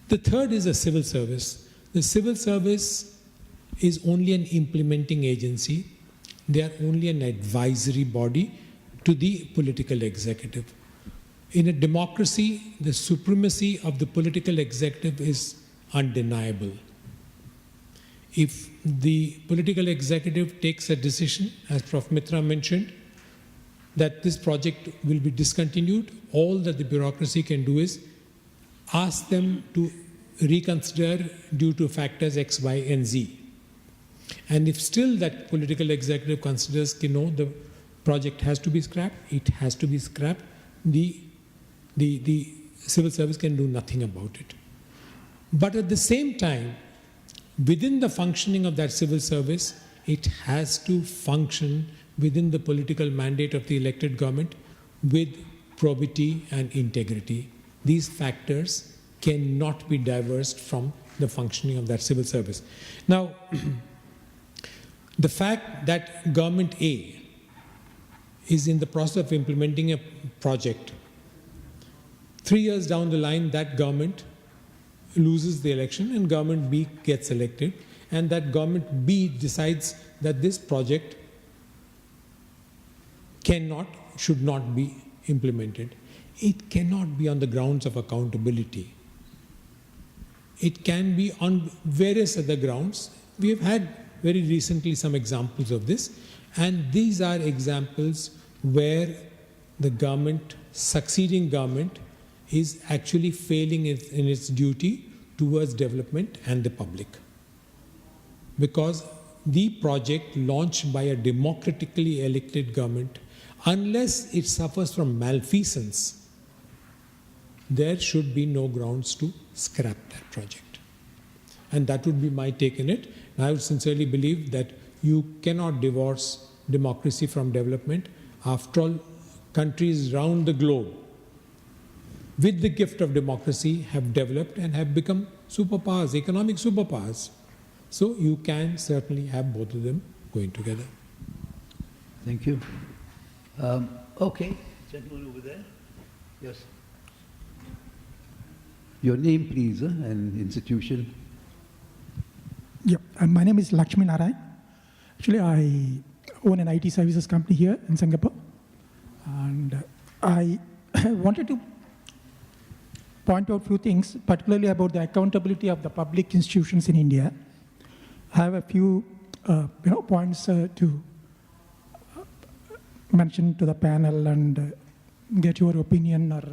The third is the civil service. The civil service is only an implementing agency. They are only an advisory body to the political executive. In a democracy, the supremacy of the political executive is undeniable. If the political executive takes a decision, as Prof. Mitra mentioned, that this project will be discontinued, all that the bureaucracy can do is ask them to reconsider due to factors X, Y, and Z. And if still that political executive considers, the project has to be scrapped, it has to be scrapped, the civil service can do nothing about it. But at the same time, within the functioning of that civil service, it has to function within the political mandate of the elected government with probity and integrity. These factors cannot be diverged from the functioning of that civil service. Now, the fact that government A is in the process of implementing a project, 3 years down the line, that government loses the election and government B gets elected, and that government B decides that this project should not be implemented. It cannot be on the grounds of accountability. It can be on various other grounds. We have had very recently some examples of this, and these are examples where the government, succeeding government, is actually failing in its duty towards development and the public. Because the project launched by a democratically elected government, unless it suffers from malfeasance, there should be no grounds to scrap that project. And that would be my take in it. And I would sincerely believe that you cannot divorce democracy from development. After all, countries around the globe, with the gift of democracy, have developed and have become superpowers, economic superpowers. So you can certainly have both of them going together. Thank you. Okay, gentleman over there. Yes. Your name, please, and institution. Yeah, my name is Laxmi Narayan. Actually, I own an IT services company here in Singapore. And I wanted to point out a few things, particularly about the accountability of the public institutions in India. I have a few points to mention to the panel and get your opinion or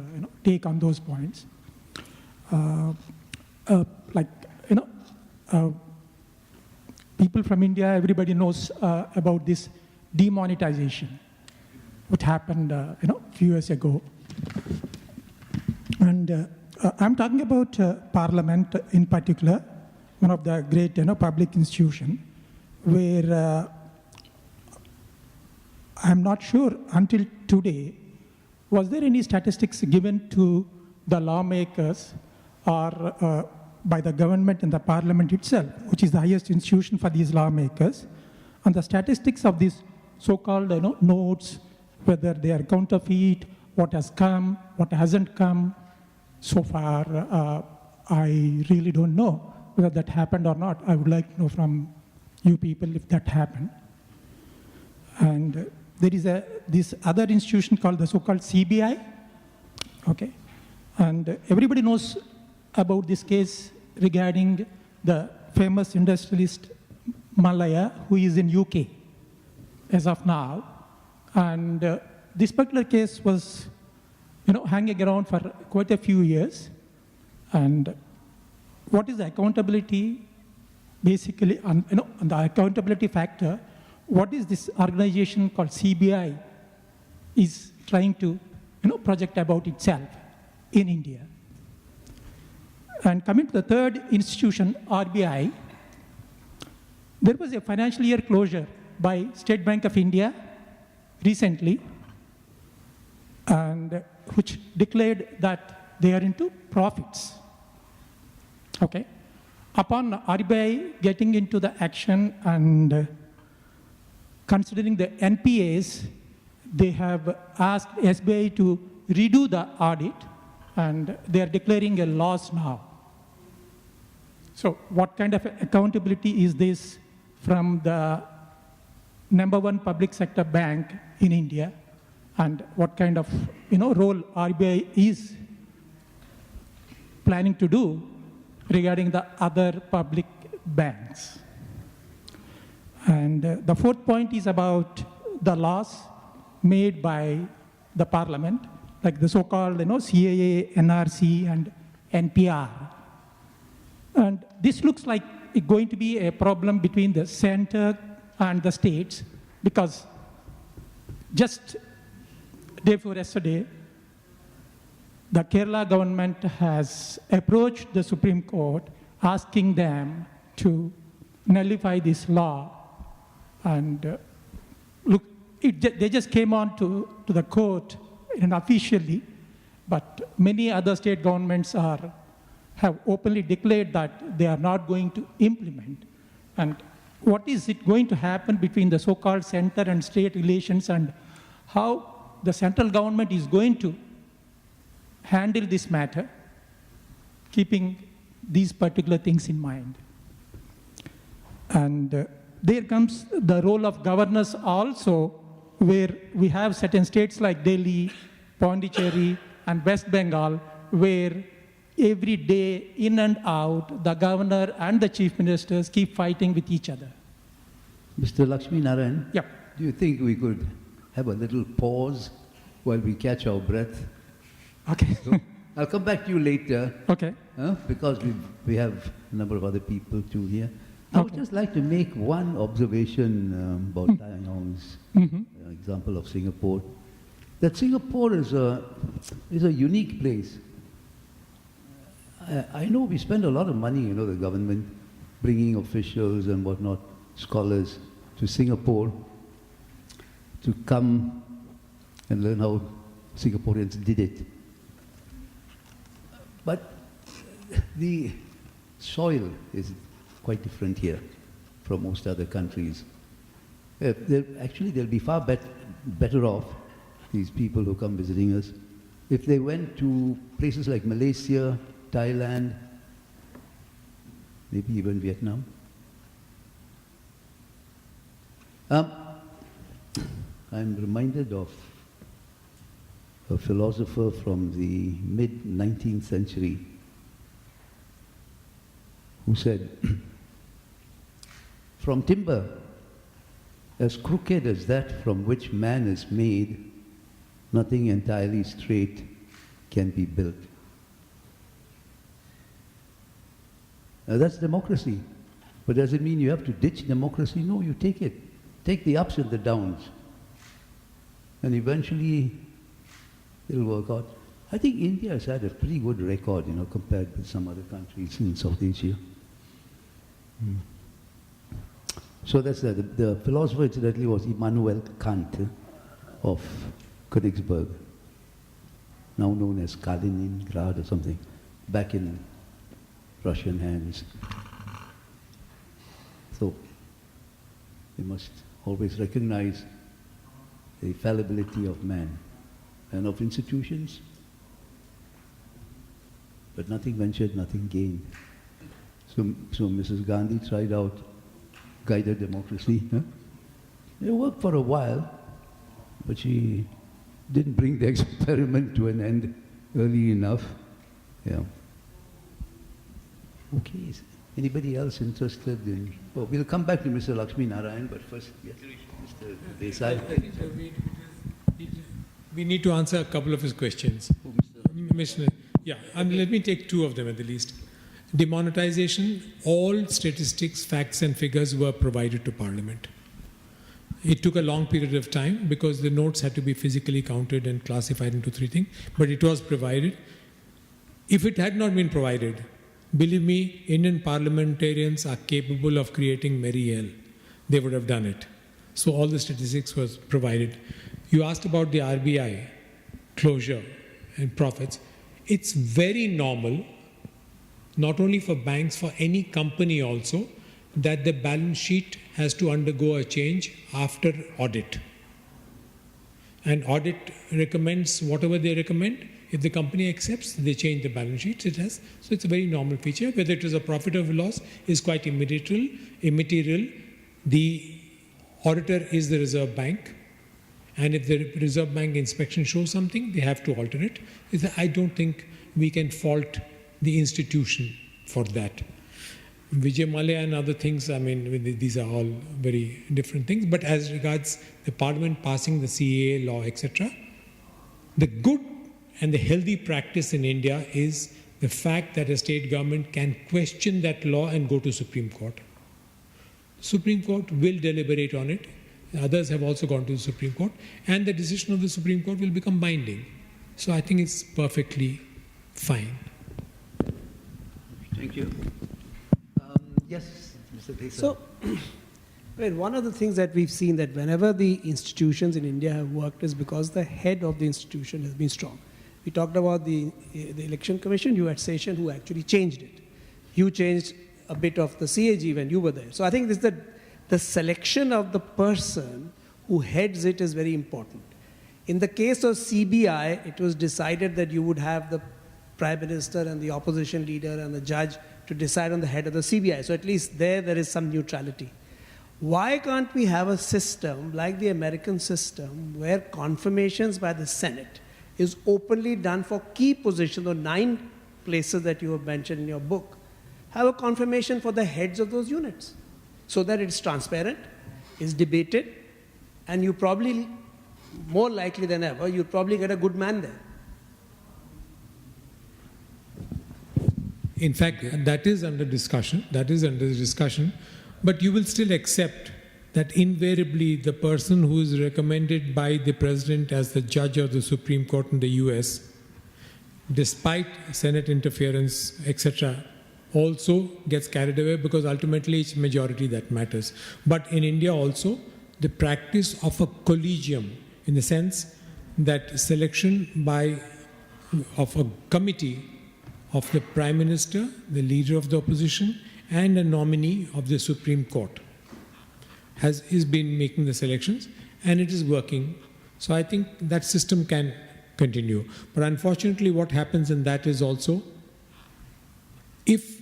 take on those points. People from India, everybody knows about this demonetization, what happened a few years ago. And I'm talking about Parliament in particular, one of the great public institution, where I'm not sure until today, was there any statistics given to the lawmakers or by the government and the parliament itself, which is the highest institution for these lawmakers. And the statistics of these so-called notes, whether they are counterfeit, what has come, what hasn't come, so far, I really don't know whether that happened or not. I would like to know from you people if that happened. And there is this other institution called the so-called CBI, okay? And everybody knows about this case regarding the famous industrialist Malaya, who is in UK as of now. And this particular case was, hanging around for quite a few years. And what is the accountability? Basically, on the accountability factor, what is this organization called CBI is trying to, project about itself in India? And coming to the third institution, RBI, there was a financial year closure by State Bank of India recently, and which declared that they are into profits. Okay. Upon RBI getting into the action and considering the NPAs, they have asked SBI to redo the audit, and they are declaring a loss now. So what kind of accountability is this from the #1 public sector bank in India, and what kind of role RBI is planning to do regarding the other public banks? And the fourth point is about the laws made by the parliament, like the so-called CAA, NRC, and NPR. And this looks like it's going to be a problem between the center and the states, because just day before yesterday, the Kerala government has approached the Supreme Court asking them to nullify this law. And look, they just came on to the court officially, but many other state governments have openly declared that they are not going to implement. And what is it going to happen between the so-called center and state relations, and how the central government is going to handle this matter, keeping these particular things in mind? And there comes the role of governors also, where we have certain states like Delhi, Pondicherry, and West Bengal, where every day, in and out, the governor and the chief ministers keep fighting with each other. Mr. Laxmi Narayan, Yep. do you think we could have a little pause while we catch our breath? Okay. So, I'll come back to you later, Okay. because we have a number of other people too here. I would just like to make one observation about Tai Yong's example of Singapore. That Singapore is a unique place. I know we spend a lot of money, the government, bringing officials and whatnot, scholars, to Singapore to come and learn how Singaporeans did it. But the soil is quite different here from most other countries. They'll be far better off, these people who come visiting us, if they went to places like Malaysia, Thailand, maybe even Vietnam. I'm reminded of a philosopher from the mid-19th century who said, "From timber as crooked as that from which man is made, nothing entirely straight can be built." Now that's democracy. But does it mean you have to ditch democracy? No, you take it. Take the ups and the downs. And eventually it'll work out. I think India has had a pretty good record, compared with some other countries in South Asia. So that's the philosopher, incidentally, was Immanuel Kant of Königsberg, now known as Kaliningrad or something, back in Russian hands. So we must always recognize the fallibility of man and of institutions, but nothing ventured, nothing gained. So Mrs. Gandhi tried out guided democracy. Huh? It worked for a while, but she didn't bring the experiment to an end early enough. Yeah. Okay. Is anybody else interested in? Oh, we'll come back to Mr. Laxmi Narayan, but first, yes, Mr. Desai. We need to answer a couple of his questions. Let me take two of them at the least. Demonetization, all statistics, facts and figures were provided to Parliament. It took a long period of time because the notes had to be physically counted and classified into three things, but it was provided. If it had not been provided, believe me, Indian parliamentarians are capable of creating merry hell. They would have done it. So all the statistics was provided. You asked about the RBI, closure and profits. It's very normal, not only for banks, for any company also, that the balance sheet has to undergo a change after audit. And audit recommends whatever they recommend. If the company accepts, they change the balance sheets. So it's a very normal feature. Whether it is a profit or loss is quite immaterial. The auditor is the Reserve Bank. And if the Reserve Bank inspection shows something, they have to alter it. I don't think we can fault the institution for that. Vijay Mallya and other things, these are all very different things. But as regards the Parliament passing the CAA law, etc., the good and the healthy practice in India is the fact that a state government can question that law and go to Supreme Court. Supreme Court will deliberate on it. Others have also gone to the Supreme Court, and the decision of the Supreme Court will become binding. So I think it's perfectly fine. Thank you. Yes, Mr. Desai. So, one of the things that we've seen that whenever the institutions in India have worked is because the head of the institution has been strong. We talked about the Election Commission. You had Session who actually changed it. You changed a bit of the CAG when you were there. So I think this the selection of the person who heads it is very important. In the case of CBI, it was decided that you would have the Prime Minister and the opposition leader and the judge to decide on the head of the CBI. So at least there is some neutrality. Why can't we have a system like the American system where confirmations by the Senate is openly done for key positions, or 9 places that you have mentioned in your book? Have a confirmation for the heads of those units so that it's transparent, it's debated, and you probably, more likely than ever, you'll probably get a good man there. In fact, that is under discussion. But you will still accept that invariably the person who is recommended by the president as the judge of the Supreme Court in the US, despite Senate interference, etc., also gets carried away because ultimately it's majority that matters. But in India also, the practice of a collegium, in the sense that selection of a committee of the Prime Minister, the leader of the opposition, and a nominee of the Supreme Court is been making the selections, and it is working. So I think that system can continue. But unfortunately, what happens in that is also, if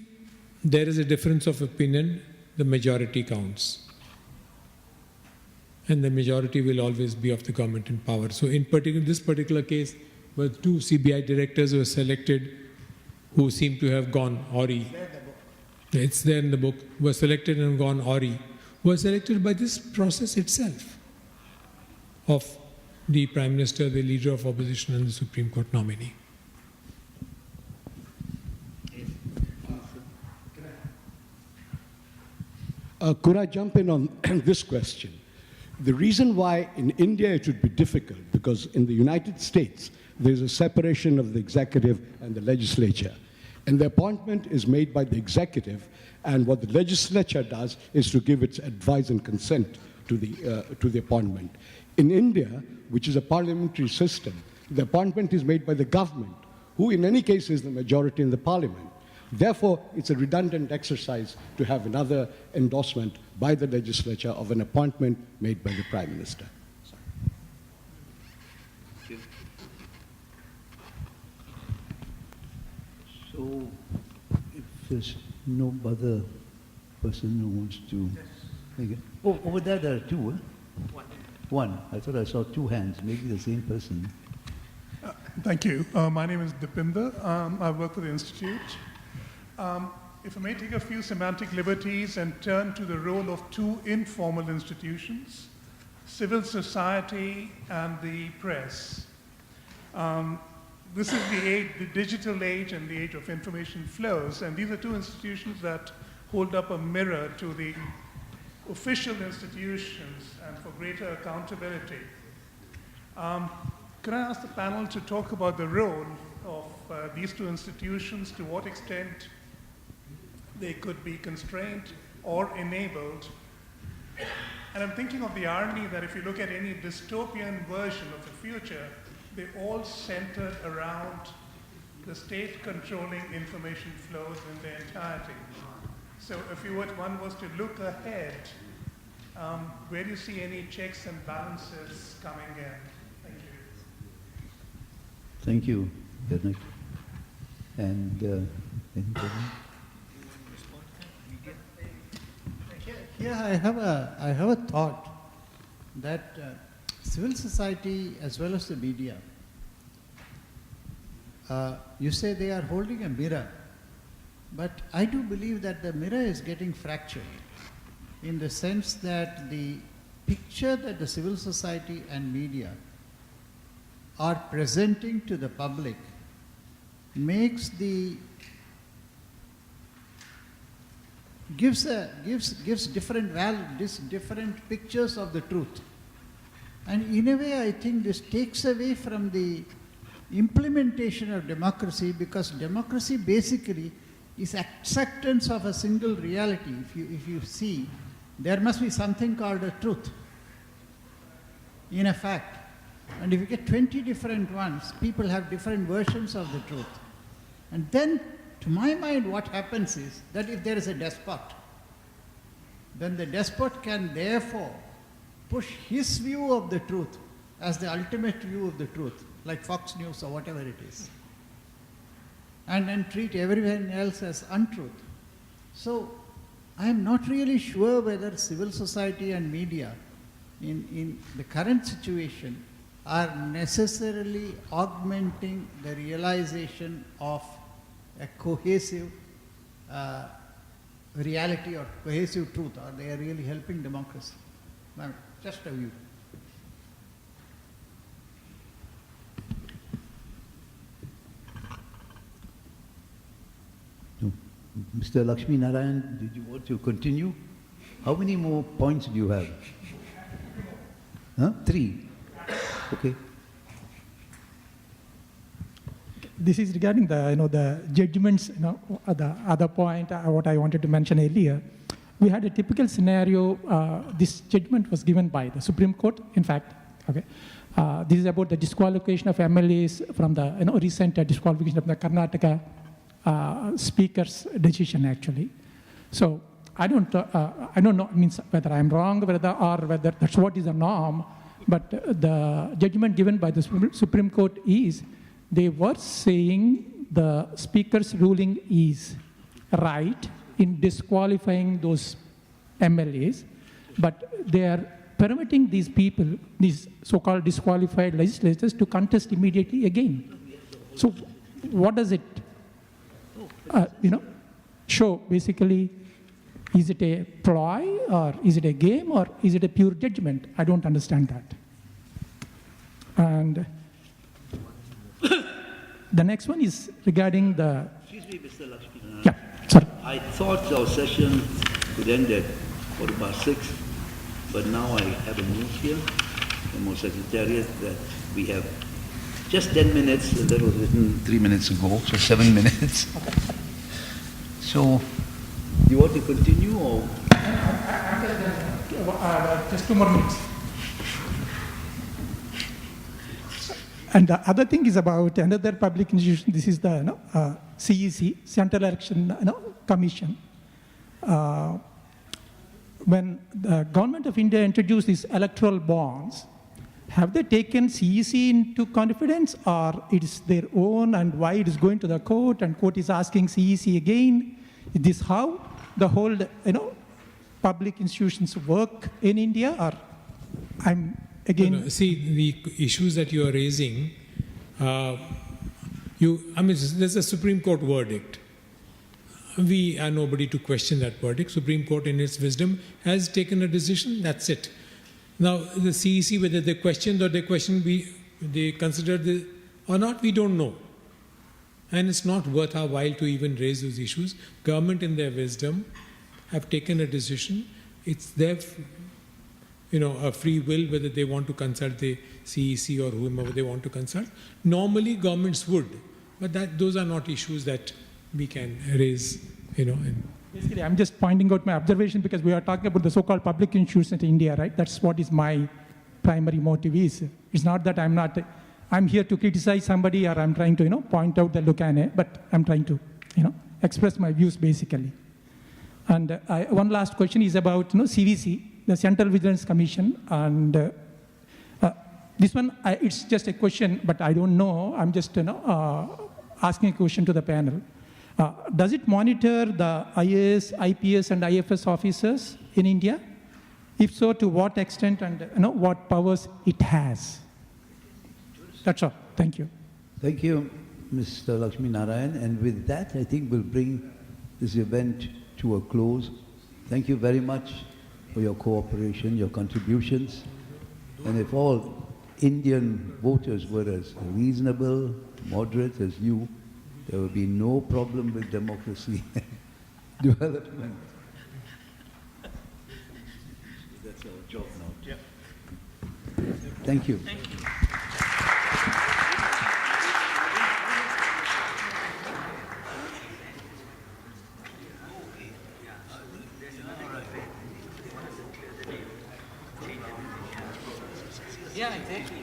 there is a difference of opinion, the majority counts. And the majority will always be of the government in power. So in this particular case, where 2 CBI directors were selected who seem to have gone Ori. It's there in the book. Were selected and gone Ori. Were selected by this process itself of the Prime Minister, the leader of opposition, and the Supreme Court nominee. Could I jump in on this question? The reason why in India it would be difficult, because in the United States there's a separation of the executive and the legislature. And the appointment is made by the executive, and what the legislature does is to give its advice and consent to the appointment. In India, which is a parliamentary system, the appointment is made by the government, who in any case is the majority in the parliament. Therefore, it's a redundant exercise to have another endorsement by the legislature of an appointment made by the Prime Minister. So, if there's no other person who wants to... Yes. Oh, over there are two, huh? One. I thought I saw two hands, maybe the same person. Thank you. My name is Dipinder. I work for the Institute. If I may take a few semantic liberties and turn to the role of two informal institutions, civil society and the press. This is the age, the digital age and the age of information flows, and these are two institutions that hold up a mirror to the official institutions and for greater accountability. Could I ask the panel to talk about the role of these two institutions, to what extent they could be constrained or enabled? And I'm thinking of the irony that if you look at any dystopian version of the future, they all centered around the state controlling information flows in their entirety. So if one was to look ahead, where do you see any checks and balances coming in? Thank you. Thank you, Janak. And anybody? Here I have a thought that civil society as well as the media, you say they are holding a mirror, but I do believe that the mirror is getting fractured in the sense that the picture that the civil society and media are presenting to the public gives different pictures of the truth. And in a way, I think this takes away from the implementation of democracy, because democracy basically is acceptance of a single reality. If you see, there must be something called a truth in a fact. And if you get 20 different ones, people have different versions of the truth. And then, to my mind, what happens is that if there is a despot, then the despot can therefore push his view of the truth as the ultimate view of the truth, like Fox News or whatever it is, and then treat everyone else as untruth. So I am not really sure whether civil society and media in the current situation are necessarily augmenting the realization of a cohesive reality or cohesive truth, or they are really helping democracy. Well, just a view. No. Mr. Laxmi Narayan, did you want to continue? How many more points do you have? Huh? 3. Okay. This is regarding the judgments. The other point, what I wanted to mention earlier, we had a typical scenario. This judgment was given by the Supreme Court. In fact, okay, this is about the disqualification of MLAs from the recent disqualification of the Karnataka speaker's decision, actually. So I don't know. Means whether I'm wrong, or whether that's what is the norm. But the judgment given by the Supreme Court is, they were saying the speaker's ruling is right in disqualifying those MLAs, but they are permitting these people, these so-called disqualified legislators, to contest immediately again. So what does it, show? Basically, is it a ploy, or is it a game, or is it a pure judgment? I don't understand that. And the next one is regarding the... Excuse me, Mr. Laxmi. Yeah, sorry. I thought our session would end at 6:15, but now I have a news here from our Secretariat that we have just 10 minutes, and that was written 3 minutes ago, so 7 minutes. So, do you want to continue, or? Just 2 more minutes. And the other thing is about another public institution. This is the CEC, Central Election Commission. When the government of India introduced these electoral bonds, have they taken CEC into confidence, or it is their own, and why it is going to the court, and court is asking CEC again? Is this how the whole public institutions work in India, or I'm again? No, see, the issues that you are raising, there's a Supreme Court verdict. We are nobody to question that verdict. Supreme Court, in its wisdom, has taken a decision. That's it. Now, the CEC, whether they questioned or they considered or not, we don't know. And it's not worth our while to even raise those issues. Government, in their wisdom, have taken a decision. It's their, a free will whether they want to consult the CEC or whomever they want to consult. Normally, governments would, but those are not issues that we can raise, Basically, I'm just pointing out my observation because we are talking about the so-called public institutions in India, right? That's what is my primary motive is. It's not that I'm here to criticize somebody or I'm trying to, point out the locane, but I'm trying to, express my views basically. And one last question is about, CVC, the Central Vigilance Commission, and this one, it's just a question, but I don't know. I'm just, asking a question to the panel. Does it monitor the IAS, IPS, and IFS officers in India? If so, to what extent and what powers it has? That's all. Thank you. Thank you, Mr. Laxmi Narayan. And with that, I think we'll bring this event to a close. Thank you very much for your cooperation, your contributions. And if all Indian voters were as reasonable, moderate as you, there will be no problem with democracy development. That's our job now. Yeah. Thank you. Thank you. Yeah, exactly.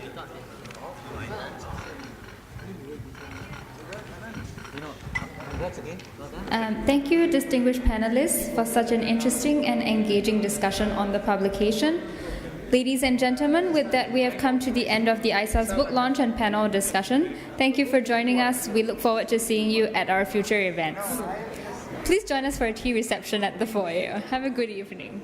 Thank you, distinguished panelists, for such an interesting and engaging discussion on the publication. Ladies and gentlemen, with that, we have come to the end of the ISA's book launch and panel discussion. Thank you for joining us. We look forward to seeing you at our future events. Please join us for a tea reception at the foyer. Have a good evening.